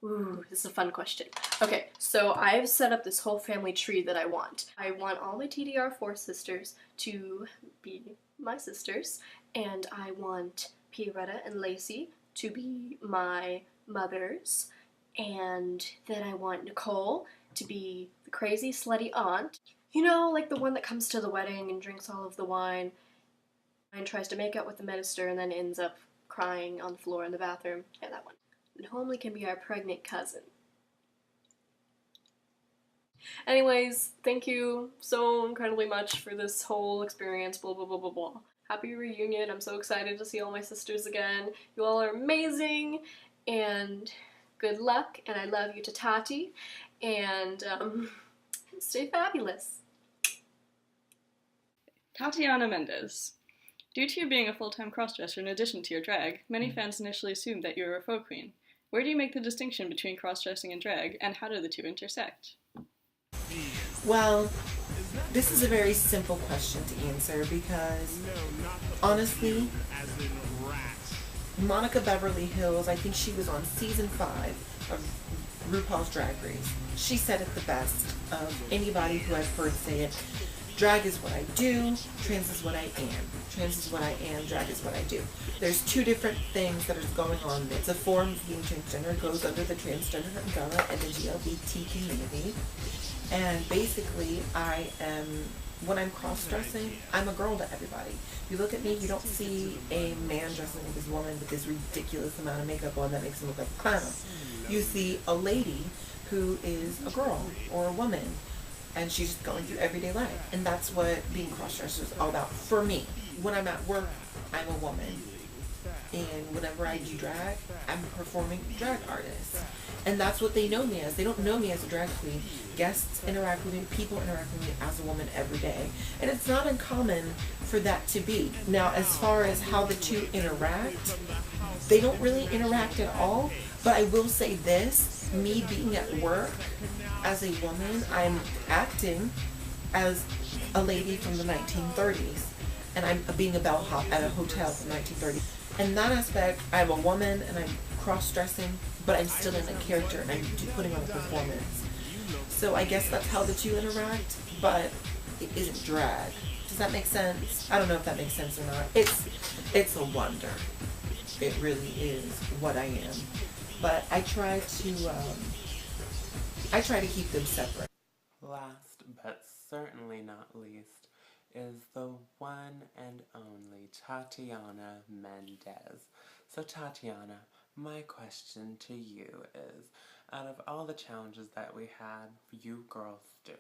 Speaker 12: Ooh, this is a fun question. Okay, so I've set up this whole family tree that I want. I want all my TDR4 sisters to be my sisters, and I want Pierretta and Lacey to be my mothers, and then I want Nicole to be the crazy slutty aunt. Like the one that comes to the wedding and drinks all of the wine and tries to make out with the minister and then ends up crying on the floor in the bathroom. Yeah, that one. And Homely can be our pregnant cousin. Anyways, thank you so incredibly much for this whole experience, blah, blah, blah, blah, blah. Happy reunion. I'm so excited to see all my sisters again. You all are amazing, and good luck, and I love you to Tati, and stay fabulous.
Speaker 2: Tatiana Mendez. Due to you being a full-time crossdresser in addition to your drag, many fans initially assumed that you were a faux queen. Where do you make the distinction between cross-dressing and drag, and how do the two intersect?
Speaker 13: Well, this is a very simple question to answer because, honestly, Monica Beverly Hills, I think she was on season 5 of RuPaul's Drag Race. She said it the best of anybody who I've heard say it. Drag is what I do, trans is what I am. Trans is what I am, drag is what I do. There's 2 different things that are going on. It's a form of being transgender, goes under the transgender umbrella and the GLBT community. And basically, when I'm cross-dressing, I'm a girl to everybody. You look at me, you don't see a man dressing like this woman with this ridiculous amount of makeup on that makes him look like a clown. You see a lady who is a girl or a woman, and she's going through everyday life. And that's what being cross-dressed is all about for me. When I'm at work, I'm a woman. And whenever I do drag, I'm a performing drag artist. And that's what they know me as. They don't know me as a drag queen. Guests interact with me, people interact with me as a woman every day. And it's not uncommon for that to be. Now, as far as how the two interact, they don't really interact at all. But I will say this, me being at work as a woman, I'm acting as a lady from the 1930s. And I'm being a bellhop at a hotel from the 1930s. In that aspect, I'm a woman and I'm cross-dressing, but I'm still in a character and I'm putting on a performance. So I guess that's how the two interact, but it isn't drag. Does that make sense? I don't know if that makes sense or not. It's a wonder. It really is what I am. But I try to keep them separate.
Speaker 6: Last but certainly not least is the one and only Tatiana Mendez. So Tatiana, my question to you is, out of all the challenges that we had you girls do,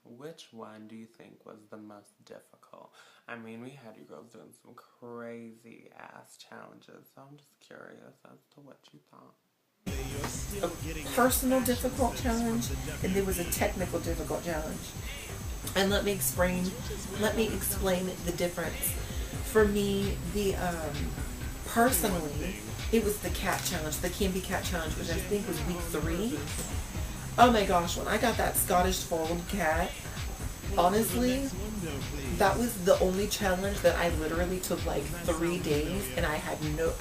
Speaker 6: which one do you think was the most difficult? I mean, we had you girls doing some crazy ass challenges, so I'm just curious as to what you thought.
Speaker 13: A personal difficult challenge, and there was a technical difficult challenge. And let me explain the difference. For me, personally, it was the cat challenge, the Canby Cat challenge, which I think was week 3. Oh my gosh, when I got that Scottish fold cat, honestly, that was the only challenge that I literally took like 3 days, and I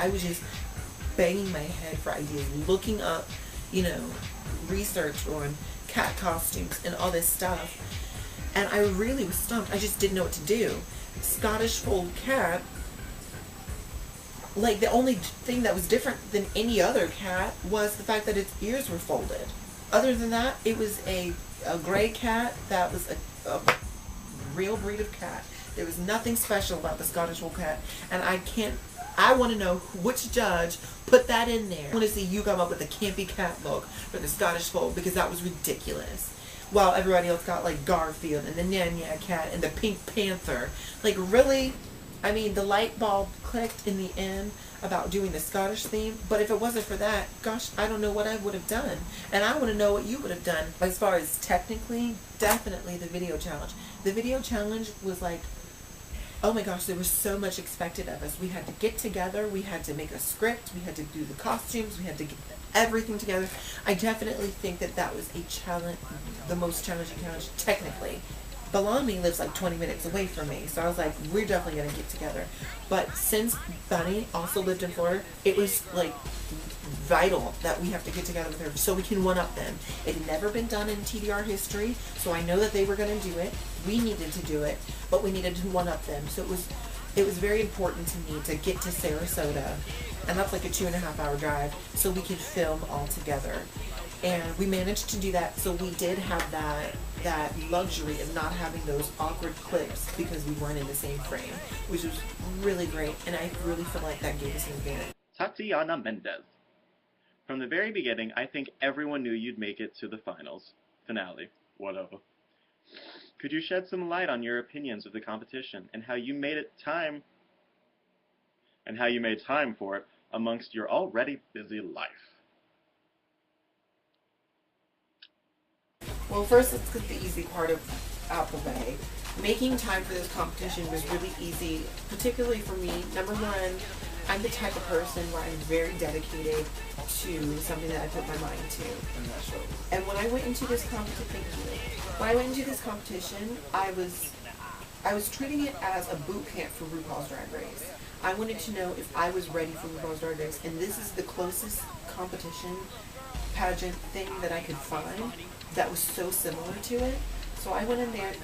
Speaker 13: was just banging my head for ideas, looking up, research on cat costumes and all this stuff. And I really was stumped. I just didn't know what to do. Scottish fold cat, like the only thing that was different than any other cat was the fact that its ears were folded. Other than that, it was a gray cat that was a real breed of cat. There was nothing special about the Scottish fold cat. And I want to know which judge put that in there. I want to see you come up with a campy cat look for the Scottish fold, because that was ridiculous. While everybody else got like Garfield and the Nanya cat and the Pink Panther. Like really, I mean, the light bulb clicked in the end about doing the Scottish theme, but if it wasn't for that, gosh, I don't know what I would have done. And I want to know what you would have done. As far as technically, definitely the video challenge. The video challenge was like, oh my gosh, there was so much expected of us. We had to get together, we had to make a script, we had to do the costumes, we had to get everything together. I definitely think that was a challenge, the most challenging challenge technically. Belami lives like 20 minutes away from me, so I was like, we're definitely going to get together. But since Bunny also lived in Florida, it was like vital that we have to get together with her so we can one-up them. It had never been done in TDR history, so I know that they were going to do it. We needed to do it, but we needed to one-up them. So it was very important to me to get to Sarasota, and that's like a 2.5-hour drive, so we could film all together. And we managed to do that, so we did have that luxury of not having those awkward clips because we weren't in the same frame, which was really great, and I really feel like that gave us an advantage.
Speaker 5: Tatiana Mendez. From the very beginning, I think everyone knew you'd make it to the finale, whatever. Could you shed some light on your opinions of the competition and how you made time for it amongst your already busy life?
Speaker 13: Well, first let's get the easy part out the way. Making time for this competition was really easy, particularly for me. Number one, I'm the type of person where I'm very dedicated to something that I put my mind to. And when I went into this competition, I was treating it as a boot camp for RuPaul's Drag Race. I wanted to know if I was ready for RuPaul's Drag Race, and this is the closest competition pageant thing that I could find that was so similar to it. So I went in there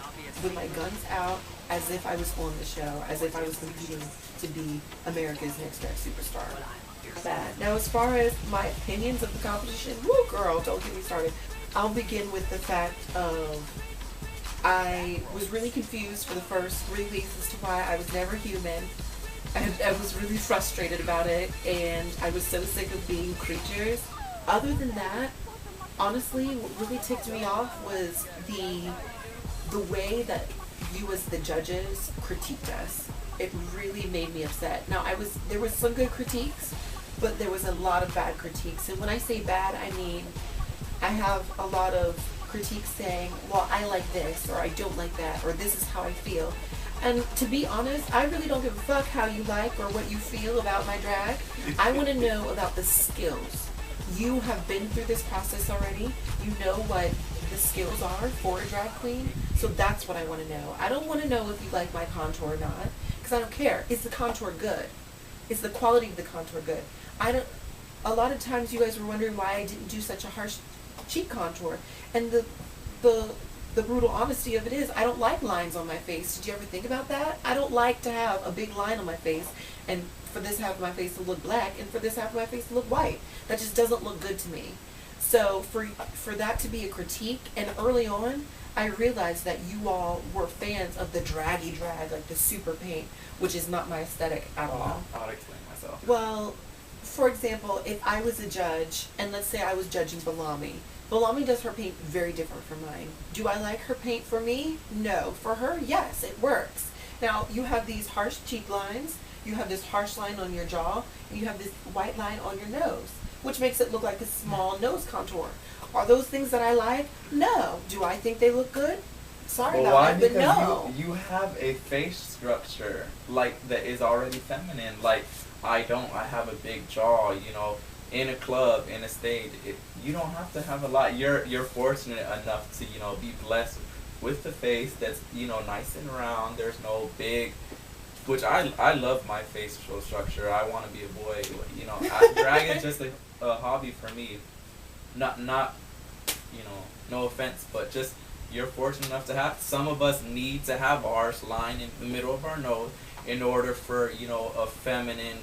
Speaker 13: with my guns out, as if I was on the show, as if I was competing to be America's Next Drag Superstar. Now, as far as my opinions of the competition, woo girl, don't get me started. I'll begin with the fact of I was really confused for the first 3 weeks as to why I was never human. I was really frustrated about it, and I was so sick of being creatures. Other than that, honestly, what really ticked me off was the way that you as the judges critiqued us. It really made me upset. Now, there was some good critiques, but there was a lot of bad critiques. And when I say bad, I mean I have a lot of critiques saying, well, I like this, or I don't like that, or this is how I feel. And to be honest, I really don't give a fuck how you like or what you feel about my drag. I want to know about the skills. You have been through this process already. You know what the skills are for a drag queen. So that's what I want to know. I don't want to know if you like my contour or not, because I don't care. Is the contour good? Is the quality of the contour good? A lot of times you guys were wondering why I didn't do such a harsh cheek contour. And the brutal honesty of it is, I don't like lines on my face. Did you ever think about that? I don't like to have a big line on my face, and for this half of my face to look black, and for this half of my face to look white. That just doesn't look good to me. So for that to be a critique, and early on, I realized that you all were fans of the draggy drag, like the super paint, which is not my aesthetic at all.
Speaker 14: I'll explain myself.
Speaker 13: Well, for example, if I was a judge, and let's say I was judging Balami, Balami does her paint very different from mine. Do I like her paint for me? No. For her, yes, it works. Now, you have these harsh cheek lines, you have this harsh line on your jaw, and you have this white line on your nose, which makes it look like a small nose contour. Are those things that I like? No. Do I think they look good? Sorry about that, but no.
Speaker 14: You have a face structure, like, that is already feminine. Like, I don't. I have a big jaw, you know. In a club, in a stage, you don't have to have a lot. You're fortunate enough to, you know, be blessed with the face that's, you know, nice and round. There's no big, which I love my facial structure. I want to be a boy, you know. Drag is just a hobby for me. Not you know, no offense, but just you're fortunate enough to have. Some of us need to have a harsh line in the middle of our nose in order for, you know, a feminine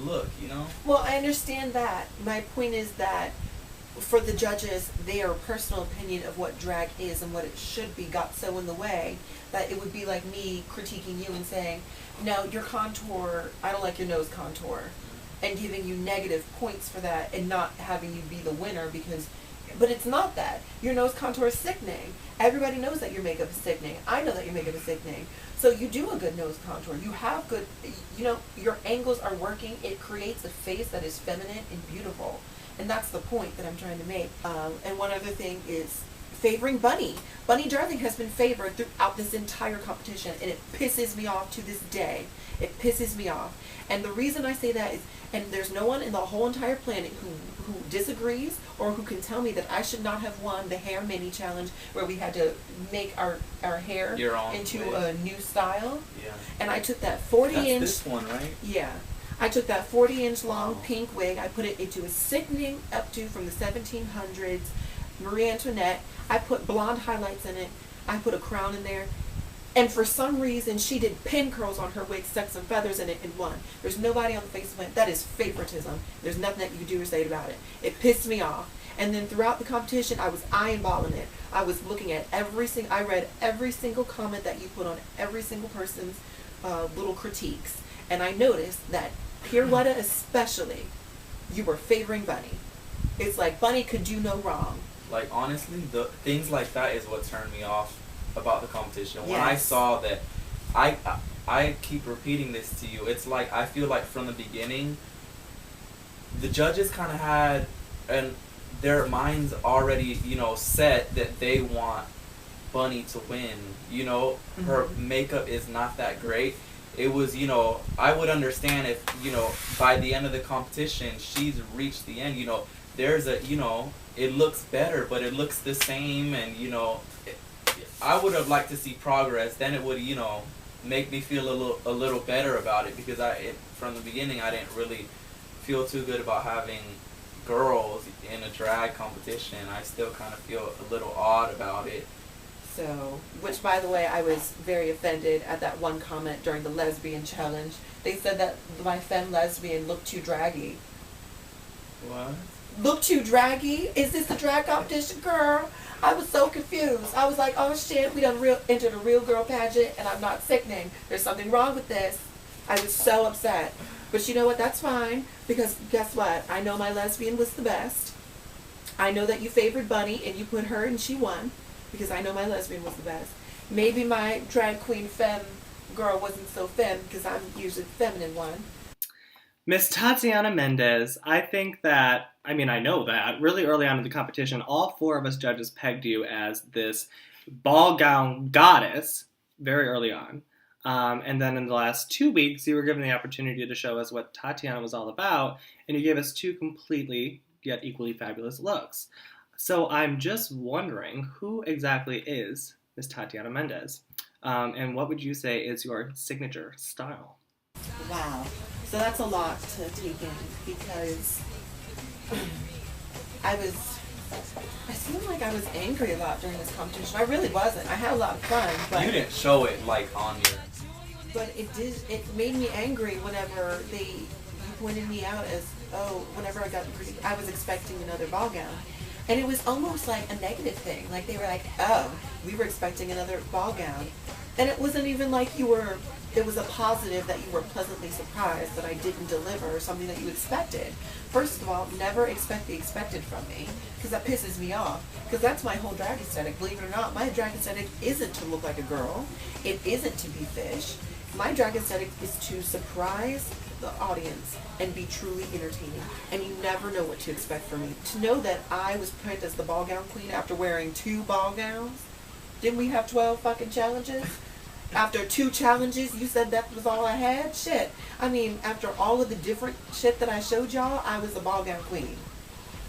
Speaker 14: look, you know?
Speaker 13: Well, I understand that. My point is that for the judges, their personal opinion of what drag is and what it should be got so in the way that it would be like me critiquing you and saying, no, your contour, I don't like your nose contour, and giving you negative points for that and not having you be the winner because, but it's not that. Your nose contour is sickening. Everybody knows that your makeup is sickening. I know that your makeup is sickening. So you do a good nose contour. You have good, you know, your angles are working. It creates a face that is feminine and beautiful. And that's the point that I'm trying to make. And one other thing is favoring Bunny. Bunny Darling has been favored throughout this entire competition, and it pisses me off to this day. It pisses me off. And the reason I say that is, and there's no one in the whole entire planet who disagrees or who can tell me that I should not have won the hair mini challenge where we had to make our hair into a new style.
Speaker 14: Yeah.
Speaker 13: And I took that 40-inch.
Speaker 14: That's this one, right?
Speaker 13: Yeah. I took that 40-inch long pink wig. I put it into a sickening updo from the 1700s, Marie Antoinette. I put blonde highlights in it. I put a crown in there. And for some reason, she did pin curls on her wig, stuck some feathers in it, and won. There's nobody on the face of it. That is favoritism. There's nothing that you can do or say about it. It pissed me off. And then throughout the competition, I was eyeballing it. I was looking at I read every single comment that you put on every single person's little critiques. And I noticed that Pirouetta especially, you were favoring Bunny. It's like Bunny could do no wrong.
Speaker 14: Like, honestly, the things like that is what turned me off about the competition. When
Speaker 13: Yes.
Speaker 14: I saw that, I keep repeating this to you, it's like, I feel like from the beginning, the judges kind of had their minds already, you know, set that they want Bunny to win. You know, her makeup is not that great. It was, you know, I would understand if, you know, by the end of the competition, she's reached the end, you know, there's a, you know, it looks better, but it looks the same, and, you know, I would have liked to see progress. Then it would, you know, make me feel a little better about it, because from the beginning I didn't really feel too good about having girls in a drag competition. I still kind of feel a little odd about it.
Speaker 13: So, which by the way, I was very offended at that one comment during the lesbian challenge. They said that my femme lesbian looked too draggy.
Speaker 14: What?
Speaker 13: look too draggy? Is this a drag competition, girl? I was so confused. I was like, oh shit, we done entered a real girl pageant and I'm not sickening. There's something wrong with this. I was so upset. But you know what? That's fine. Because guess what? I know my lesbian was the best. I know that you favored Bunny and you put her and she won. Because I know my lesbian was the best. Maybe my drag queen femme girl wasn't so femme because I'm usually the feminine one.
Speaker 1: Miss Tatiana Mendez, I know that really early on in the competition, all 4 of us judges pegged you as this ball gown goddess very early on. And then in the last 2 weeks, you were given the opportunity to show us what Tatiana was all about, and you gave us 2 completely yet equally fabulous looks. So I'm just wondering, who exactly is Miss Tatiana Mendez? And what would you say is your signature style?
Speaker 13: Wow. So that's a lot to take in because I seemed like I was angry a lot during this competition. I really wasn't. I had a lot of fun. But
Speaker 14: you didn't show it like on your...
Speaker 13: But it made me angry whenever you pointed me out as, whenever I got the critique, I was expecting another ball gown. And it was almost like a negative thing. Like they were like, we were expecting another ball gown. And it wasn't even like it was a positive that you were pleasantly surprised that I didn't deliver something that you expected. First of all, never expect the expected from me, because that pisses me off. Because that's my whole drag aesthetic. Believe it or not, my drag aesthetic isn't to look like a girl. It isn't to be fish. My drag aesthetic is to surprise the audience and be truly entertaining. And you never know what to expect from me. To know that I was picked as the ball gown queen after wearing 2 ball gowns. Didn't we have 12 fucking challenges? After 2 challenges, you said that was all I had? Shit. I mean, after all of the different shit that I showed y'all, I was the ball gown queen.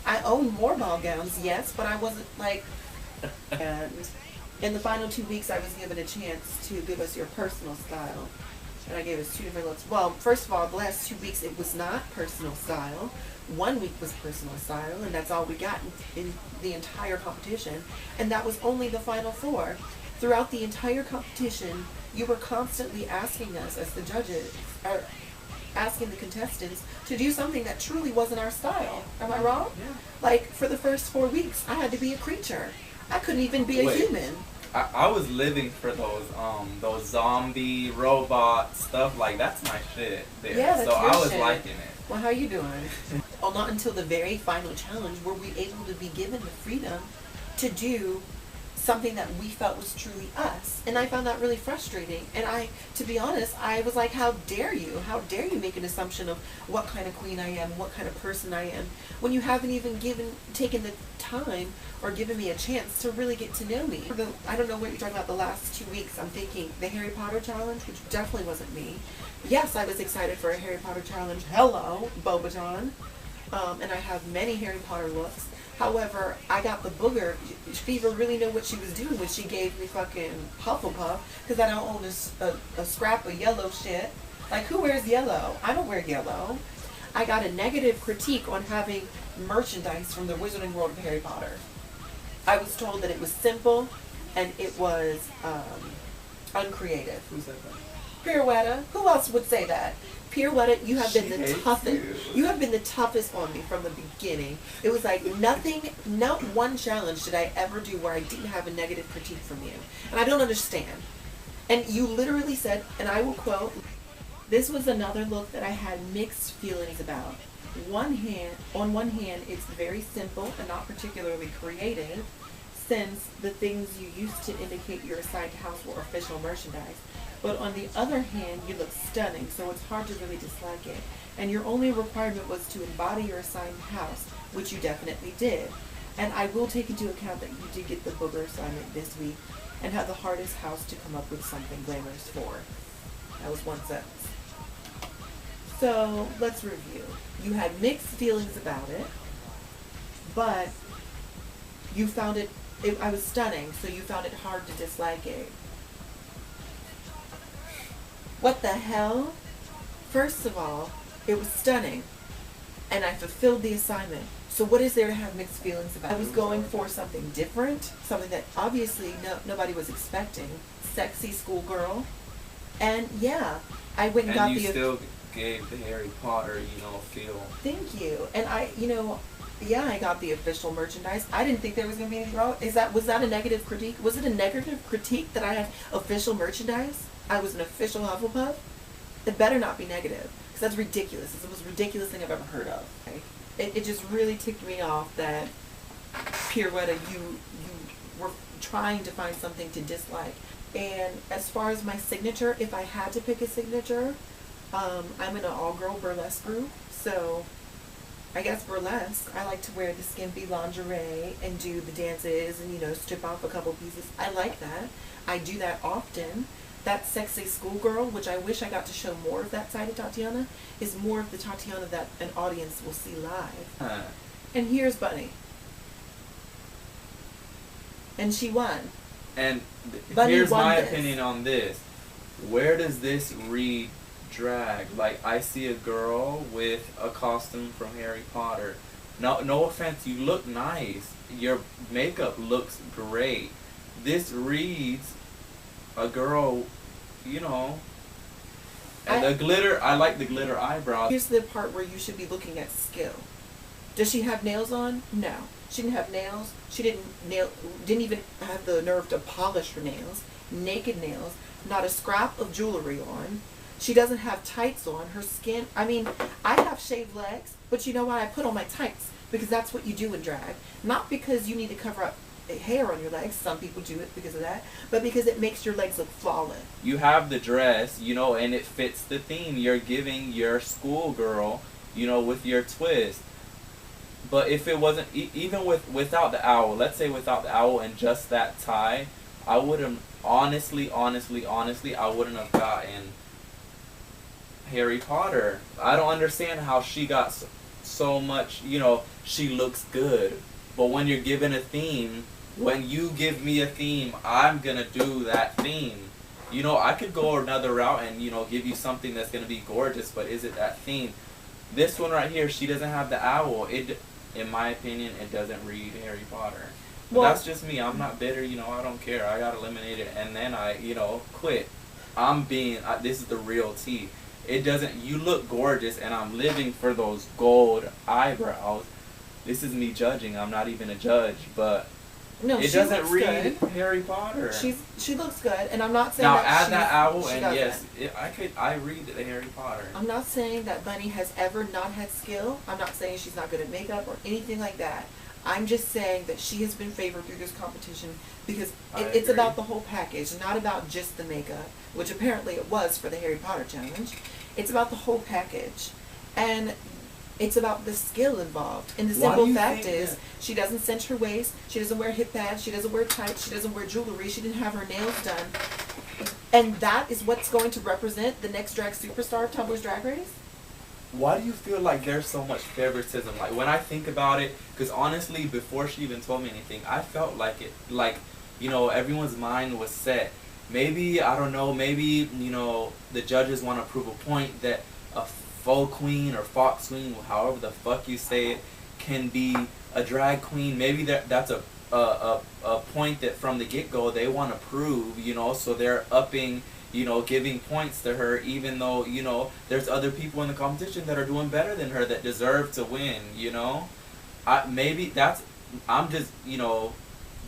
Speaker 13: I own more ball gowns, yes, but I wasn't like... And in the final 2 weeks, I was given a chance to give us your personal style. And I gave us 2 different looks. Well, first of all, the last 2 weeks, it was not personal style. 1 week was personal style, and that's all we got in the entire competition. And that was only the final 4. Throughout the entire competition, you were constantly asking us as the judges, or asking the contestants to do something that truly wasn't our style. Am I wrong?
Speaker 14: Yeah.
Speaker 13: Like, for the first 4 weeks, I had to be a creature. I couldn't even be a human.
Speaker 14: I was living for those zombie robot stuff. Like, that's my shit there.
Speaker 13: Yeah, that's
Speaker 14: so
Speaker 13: your
Speaker 14: I was
Speaker 13: shit.
Speaker 14: liking it.
Speaker 13: Well, how you doing? Well, not until the very final challenge were we able to be given the freedom to do something that we felt was truly us. And I found that really frustrating. And to be honest, I was like, how dare you? How dare you make an assumption of what kind of queen I am, what kind of person I am, when you haven't even taken the time or given me a chance to really get to know me. I don't know what you're talking about the last 2 weeks. I'm thinking the Harry Potter challenge, which definitely wasn't me. Yes, I was excited for a Harry Potter challenge. Hello, Bobaton. And I have many Harry Potter looks. However, I got the booger. Fever really knew what she was doing when she gave me fucking Hufflepuff, because I don't own a scrap of yellow shit. Like, who wears yellow? I don't wear yellow. I got a negative critique on having merchandise from the Wizarding World of Harry Potter. I was told that it was simple and it was uncreative.
Speaker 14: Who said that?
Speaker 13: Pirouetta. Who else would say that? Pirouetta, you have been the toughest. You have been the toughest on me from the beginning. It was like nothing, not one challenge did I ever do where I didn't have a negative critique from you. And I don't understand. And you literally said, and I will quote, "This was another look that I had mixed feelings about. On one hand, it's very simple and not particularly creative, since the things you used to indicate your assigned house were official merchandise. But on the other hand, you look stunning, so it's hard to really dislike it. And your only requirement was to embody your assigned house, which you definitely did. And I will take into account that you did get the booger assignment this week and had the hardest house to come up with something glamorous for." That was one sentence. So let's review. You had mixed feelings about it, but you found I was stunning, so you found it hard to dislike it. What the hell? First of all, it was stunning, and I fulfilled the assignment. So what is there to have mixed feelings about? I was going for something different, something that obviously nobody was expecting. Sexy schoolgirl. And yeah, I went and got
Speaker 14: you still gave the Harry Potter, feel.
Speaker 13: Thank you. And Yeah, I got the official merchandise. I didn't think there was going to be anything wrong. Was that a negative critique? Was it a negative critique that I had official merchandise? I was an official Hufflepuff? It better not be negative, because that's ridiculous. It's the most ridiculous thing I've ever heard of. Okay? It just really ticked me off that, Pirouetta, you were trying to find something to dislike. And as far as my signature, if I had to pick a signature, I'm in an all-girl burlesque group, so I guess burlesque. I like to wear the skimpy lingerie and do the dances and, you know, strip off a couple pieces. I like that. I do that often. That sexy schoolgirl, which I wish I got to show more of that side of Tatiana, is more of the Tatiana that an audience will see live. And here's Bunny. And she won.
Speaker 14: And
Speaker 13: Bunny
Speaker 14: here's
Speaker 13: won
Speaker 14: my
Speaker 13: this.
Speaker 14: opinion on this. Where does this read drag? Like, I see a girl with a costume from Harry Potter. No offense, you look nice. Your makeup looks great. This reads a girl, you know, and the glitter, I like the glitter eyebrows.
Speaker 13: Here's the part where you should be looking at skill. Does she have nails on? No. She didn't have nails. She didn't even have the nerve to polish her nails. Naked nails. Not a scrap of jewelry on. She doesn't have tights on. Her skin, I mean, I have shaved legs, but you know what? I put on my tights because that's what you do in drag. Not because you need to cover up hair on your legs. Some people do it because of that, but because it makes your legs look flawless.
Speaker 14: You have the dress, you know, and it fits the theme. You're giving your schoolgirl, you know, with your twist. But if it wasn't, even without the owl, let's say without the owl and just that tie, I wouldn't, honestly, I wouldn't have gotten Harry Potter. I don't understand how she got so much, you know, she looks good. But when you're given a theme, when you give me a theme, I'm going to do that theme. You know, I could go another route and, you know, give you something that's going to be gorgeous, but is it that theme? This one right here, she doesn't have the owl. In my opinion, it doesn't read Harry Potter. But
Speaker 13: Well,
Speaker 14: that's just me. I'm not bitter, you know, I don't care. I got eliminated and then I, you know, quit. This is the real tea. It doesn't, you look gorgeous and I'm living for those gold eyebrows. This is me judging. I'm not even a judge, but
Speaker 13: no,
Speaker 14: it
Speaker 13: she
Speaker 14: doesn't
Speaker 13: looks
Speaker 14: read
Speaker 13: good.
Speaker 14: Harry Potter.
Speaker 13: She looks good, and I'm not saying
Speaker 14: Now
Speaker 13: that
Speaker 14: add that owl
Speaker 13: she
Speaker 14: and
Speaker 13: doesn't.
Speaker 14: yes, I read the Harry Potter.
Speaker 13: I'm not saying that Bunny has ever not had skill. I'm not saying she's not good at makeup or anything like that. I'm just saying that she has been favored through this competition because it's
Speaker 14: agree.
Speaker 13: about the whole package, not about just the makeup, which apparently it was for the Harry Potter challenge. It's about the whole package. And it's about the skill involved. And the simple fact is, she doesn't cinch her waist, she doesn't wear hip pads, she doesn't wear tights, she doesn't wear jewelry, she didn't have her nails done. And that is what's going to represent the next drag superstar of Tumblr's Drag Race?
Speaker 14: Why do you feel like there's so much favoritism? Like, when I think about it, because honestly, before she even told me anything, I felt like it, like, you know, everyone's mind was set. Maybe, I don't know, maybe, you know, the judges want to prove a point that a faux queen or fox queen, however the fuck you say it, can be a drag queen. Maybe that's a point that from the get-go they want to prove, you know, so they're upping, you know, giving points to her, even though, you know, there's other people in the competition that are doing better than her that deserve to win, you know. Maybe that's, I'm just, you know,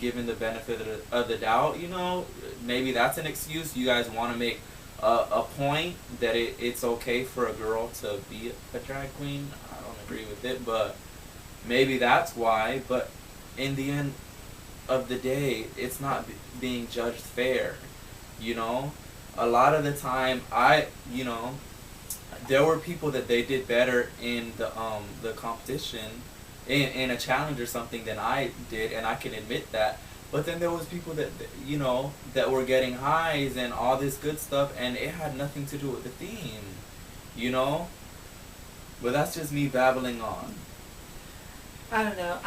Speaker 14: giving the benefit of the doubt, you know. Maybe that's an excuse. You guys want to make a point that it's okay for a girl to be a drag queen. I don't agree with it, but maybe that's why. But in the end of the day, it's not being judged fair, you know. A lot of the time, you know, there were people that they did better in the competition, in a challenge or something than I did, and I can admit that. But then there was people that, you know, that were getting highs and all this good stuff, and it had nothing to do with the theme, you know. But that's just me babbling on.
Speaker 13: I don't know.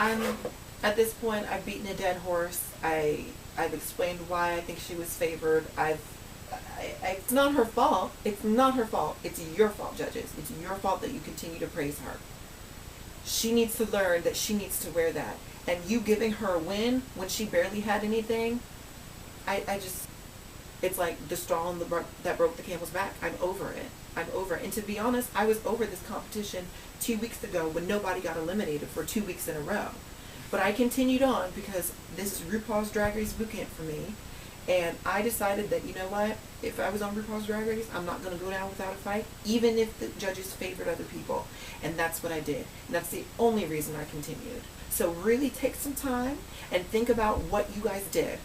Speaker 13: At this point, I've beaten a dead horse. I've explained why I think she was favored. It's not her fault. It's not her fault. It's your fault, judges. It's your fault that you continue to praise her. She needs to learn that she needs to wear that. And you giving her a win when she barely had anything, It's like the straw that broke the camel's back. I'm over it. I'm over it. And to be honest, I was over this competition 2 weeks ago when nobody got eliminated for 2 weeks in a row. But I continued on because this is RuPaul's Drag Race boot camp for me. And I decided that, you know what, if I was on RuPaul's Drag Race, I'm not going to go down without a fight, even if the judges favored other people. And that's what I did. And that's the only reason I continued. So really take some time and think about what you guys did.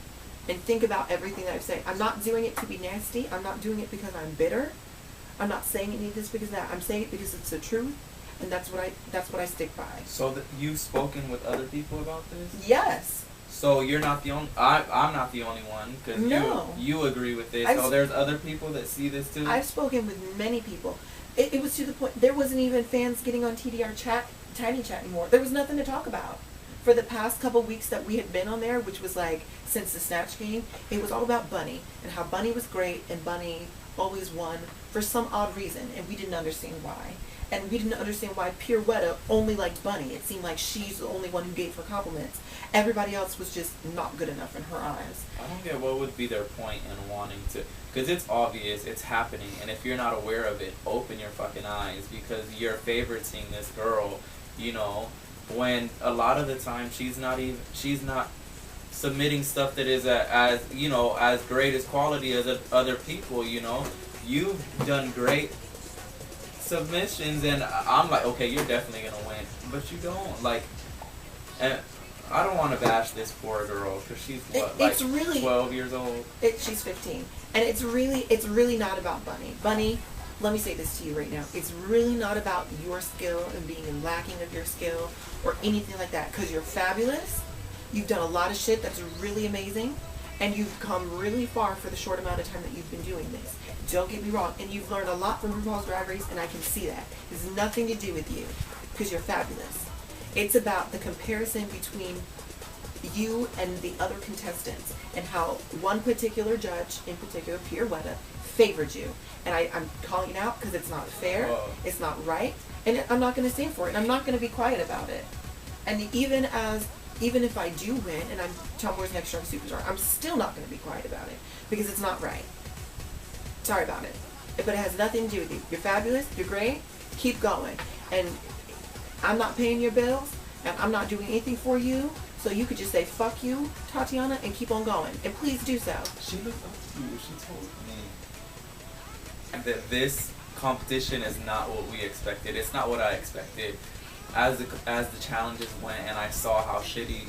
Speaker 13: And think about everything that I've said. I'm not doing it to be nasty. I'm not doing it because I'm bitter. I'm not saying any of this because of that. I'm saying it because it's the truth. And that's what I stick by.
Speaker 14: So you've spoken with other people about this?
Speaker 13: Yes.
Speaker 14: So you're not the only. I'm not the only one because you agree with this. So there's other people that see this too.
Speaker 13: I've spoken with many people. It was to the point there wasn't even fans getting on TDR chat, Tiny Chat anymore. There was nothing to talk about. For the past couple weeks that we had been on there, which was like since the Snatch Game, it was all about Bunny and how Bunny was great and Bunny always won for some odd reason, and we didn't understand why. And we didn't understand why Pirouetta only liked Bunny. It seemed like she's the only one who gave her compliments. Everybody else was just not good enough in her eyes.
Speaker 14: I don't get what would be their point in wanting to, because it's obvious, it's happening, and if you're not aware of it, open your fucking eyes, because you're favoriting this girl, you know, when a lot of the time she's not submitting stuff that is as you know, as great as quality as other people, you know. You've done great submissions, and I'm like, okay, you're definitely gonna win, but you don't, like, and I don't want to bash this poor girl because she's
Speaker 13: it's really
Speaker 14: 12 years old.
Speaker 13: She's 15, and it's really not about Bunny. Bunny, let me say this to you right now. It's really not about your skill and being lacking of your skill or anything like that, because you're fabulous. You've done a lot of shit that's really amazing, and you've come really far for the short amount of time that you've been doing this. Don't get me wrong, and you've learned a lot from RuPaul's Drag Race, and I can see that. It has nothing to do with you, because you're fabulous. It's about the comparison between you and the other contestants, and how one particular judge, in particular Pirouetta, favored you. And I'm calling it out because it's not fair, it's not right, and I'm not going to stand for it, and I'm not going to be quiet about it. And even if I do win, and I'm Tumblr's next strong superstar, I'm still not going to be quiet about it, because it's not right. Sorry about it. But it has nothing to do with you. You're fabulous, you're great, keep going. And I'm not paying your bills, and I'm not doing anything for you, so you could just say, fuck you, Tatiana, and keep on going. And please do so.
Speaker 14: She looked up to you. She told me that this competition is not what we expected. It's not what I expected. As the challenges went, and I saw how shitty,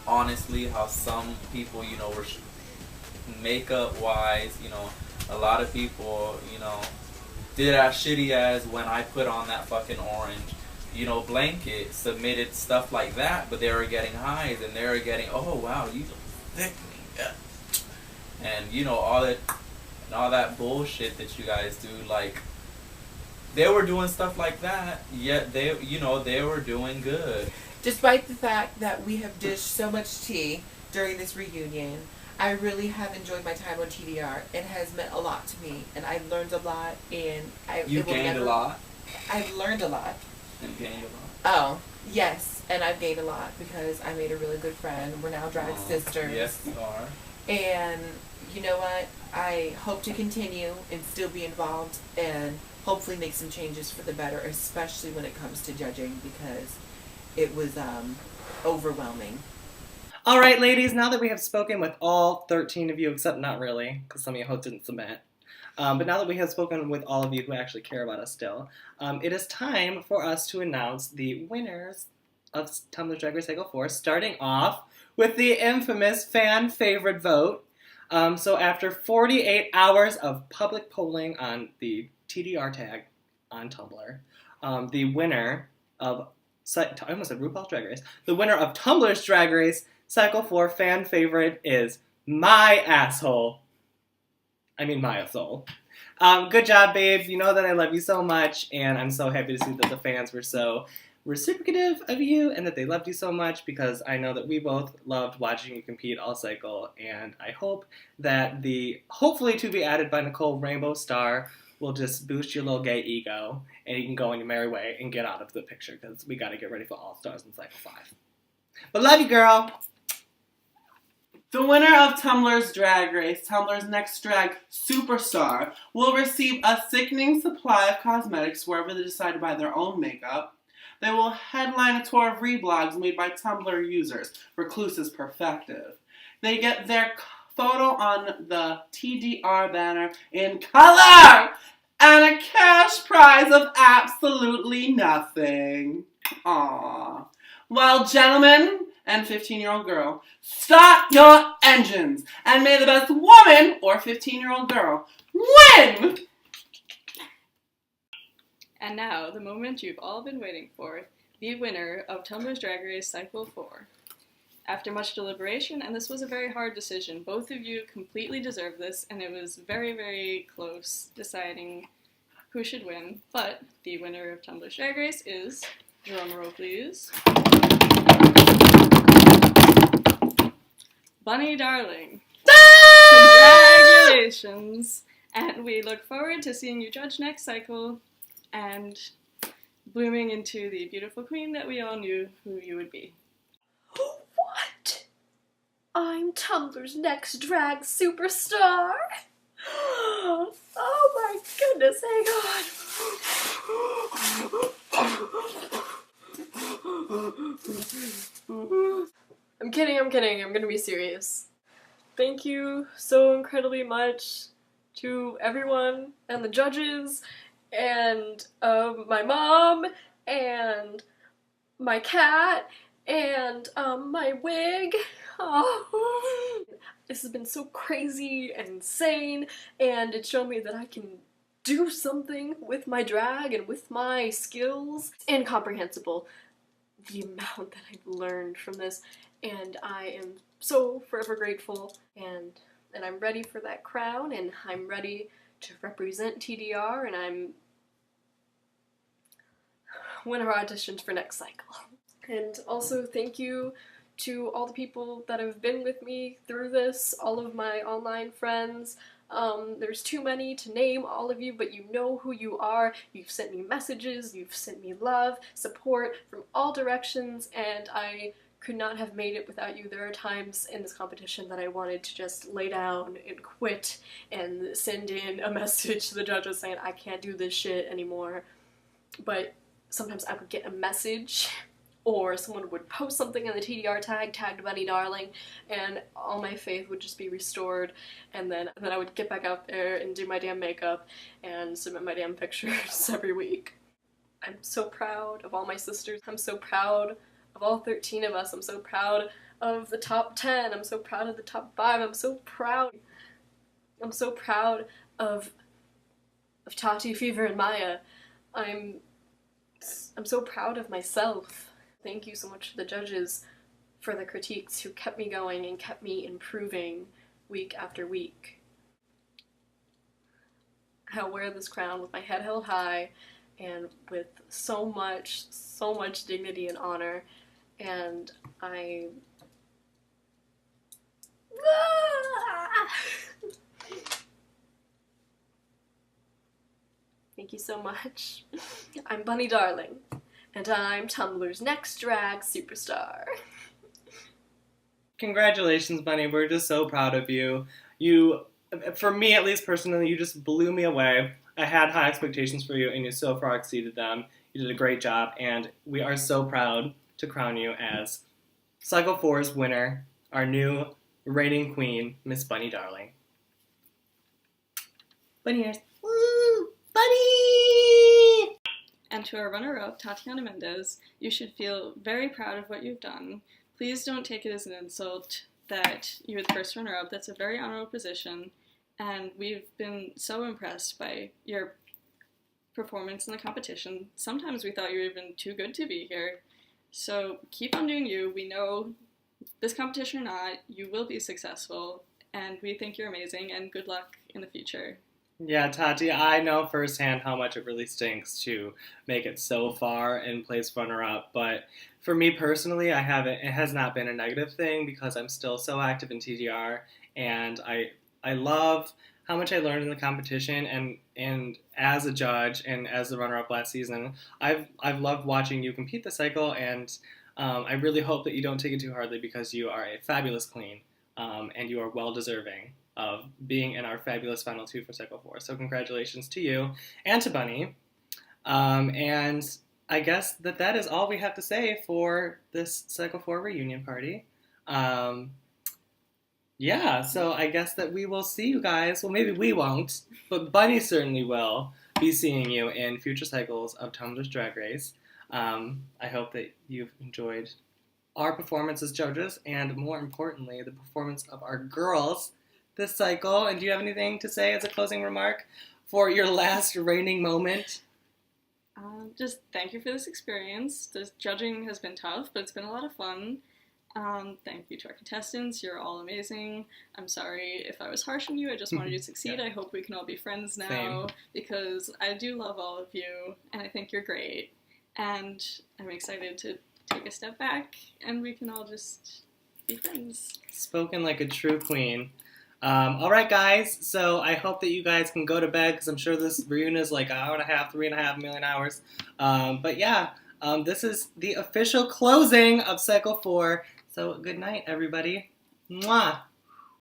Speaker 14: honestly, how some people, you know, were makeup-wise, you know, a lot of people, you know, did as shitty as when I put on that fucking orange, you know, blanket, submitted stuff like that, but they were getting highs, and they were getting, oh wow, you thick, yeah. And you know, all that bullshit that you guys do, like, they were doing stuff like that, yet they were doing good.
Speaker 13: Despite the fact that we have dished so much tea during this reunion, I really have enjoyed my time on TDR. It has meant a lot to me, and I've learned a lot, and
Speaker 14: You've gained a lot?
Speaker 13: I've learned a lot.
Speaker 14: And gained a lot?
Speaker 13: Oh, yes, and I've gained a lot because I made a really good friend. We're now drag sisters.
Speaker 14: Yes, you are.
Speaker 13: And you know what? I hope to continue and still be involved and hopefully make some changes for the better, especially when it comes to judging, because it was overwhelming.
Speaker 1: All right, ladies, now that we have spoken with all 13 of you, except not really, because some of you hosts didn't submit, but now that we have spoken with all of you who actually care about us still, it is time for us to announce the winners of Tumblr's Drag Race Cycle 4, starting off with the infamous fan favorite vote. So after 48 hours of public polling on the TDR tag on Tumblr, the winner of, I almost said RuPaul's Drag Race, the winner of Tumblr's Drag Race Cycle 4 fan favorite is my asshole. I mean Maya Soul. Good job, babe. You know that I love you so much, and I'm so happy to see that the fans were so reciprocative of you and that they loved you so much, because I know that we both loved watching you compete all cycle, and I hope that the hopefully to be added by Nicole Rainbow Star will just boost your little gay ego, and you can go on your merry way and get out of the picture, because we got to get ready for All Stars in Cycle 5. But love you, girl!
Speaker 8: The winner of Tumblr's Drag Race, Tumblr's Next Drag Superstar, will receive a sickening supply of cosmetics wherever they decide to buy their own makeup. They will headline a tour of reblogs made by Tumblr users, Recluse's Perfective. They get their photo on the TDR banner in color and a cash prize of absolutely nothing. Aww. Well, gentlemen and 15-year-old girl, start your engines and may the best woman or 15-year-old girl win!
Speaker 2: And now, the moment you've all been waiting for, the winner of Tumblr's Drag Race Cycle 4. After much deliberation, and this was a very hard decision, both of you completely deserve this, and it was very, very close deciding who should win, but the winner of Tumblr's Drag Race is, drumroll please, Bunny Darling. Congratulations! And we look forward to seeing you judge next cycle and blooming into the beautiful queen that we all knew who you would be.
Speaker 12: What? I'm Tumblr's Next Drag Superstar? Oh my goodness, hang on. I'm kidding, I'm gonna be serious. Thank you so incredibly much to everyone and the judges and my mom and my cat and my wig. Oh. This has been so crazy and insane, and it showed me that I can do something with my drag and with my skills. Incomprehensible, the amount that I've learned from this, and I am so forever grateful, and I'm ready for that crown, and I'm ready to represent TDR, and I'm winner auditions for next cycle. And also thank you to all the people that have been with me through this, all of my online friends. There's too many to name all of you, but you know who you are. You've sent me messages, you've sent me love, support from all directions, and I could not have made it without you. There are times in this competition that I wanted to just lay down and quit and send in a message to the judges saying I can't do this shit anymore. But sometimes I would get a message or someone would post something in the TDR tag, tagged Bunny Darling, and all my faith would just be restored, and then I would get back out there and do my damn makeup and submit my damn pictures every week. I'm so proud of all my sisters. I'm so proud of all 13 of us. I'm so proud of the top 10. I'm so proud of the top 5. I'm so proud. I'm so proud of Tati, Fever, and Maya. I'm so proud of myself. Thank you so much to the judges for the critiques who kept me going and kept me improving week after week. I wear this crown with my head held high and with so much dignity and honor, and I... Thank you so much. I'm Bunny Darling, and I'm Tumblr's Next Drag Superstar.
Speaker 1: Congratulations, Bunny. We're just so proud of you. You, for me at least personally, you just blew me away. I had high expectations for you, and you so far exceeded them. You did a great job, and we are so proud to crown you as Cycle 4's winner, our new reigning queen, Miss Bunny Darling. Bunny ears. Woo! Bunny!
Speaker 2: And to our runner-up, Tatiana Mendez, you should feel very proud of what you've done. Please don't take it as an insult that you were the first runner-up. That's a very honorable position, and we've been so impressed by your performance in the competition. Sometimes we thought you were even too good to be here. So keep on doing you. We know this competition or not, you will be successful, and we think you're amazing, and good luck in the future.
Speaker 1: Yeah, Tati, I know firsthand how much it really stinks to make it so far and place runner-up, but for me personally, it has not been a negative thing because I'm still so active in TDR, and I love how much I learned in the competition, and as a judge and as the runner-up last season, I've loved watching you compete this cycle, and I really hope that you don't take it too hardly because you are a fabulous queen. and you are well deserving of being in our fabulous final 2 for Cycle 4. So congratulations to you and to Bunny. And I guess that is all we have to say for this Cycle 4 reunion party. Yeah, so I guess that we will see you guys. Well, maybe we won't, but Bunny certainly will be seeing you in future cycles of Tumblr's Drag Race. I hope that you've enjoyed our performance as judges, and more importantly, the performance of our girls this cycle. And do you have anything to say as a closing remark for your last reigning moment?
Speaker 2: Just thank you for this experience. This judging has been tough, but it's been a lot of fun. Thank you to our contestants. You're all amazing. I'm sorry if I was harsh on you. I just wanted you to succeed.
Speaker 1: Yeah.
Speaker 2: I hope we can all be friends now.
Speaker 1: Same.
Speaker 2: Because I do love all of you, and I think you're great. And I'm excited to take a step back, and we can all just be friends.
Speaker 1: Spoken like a true queen. All right, guys. So I hope that you guys can go to bed, because I'm sure this reunion is like 3.5 million hours. But yeah, this is the official closing of Cycle 4. So good night, everybody. Mwah.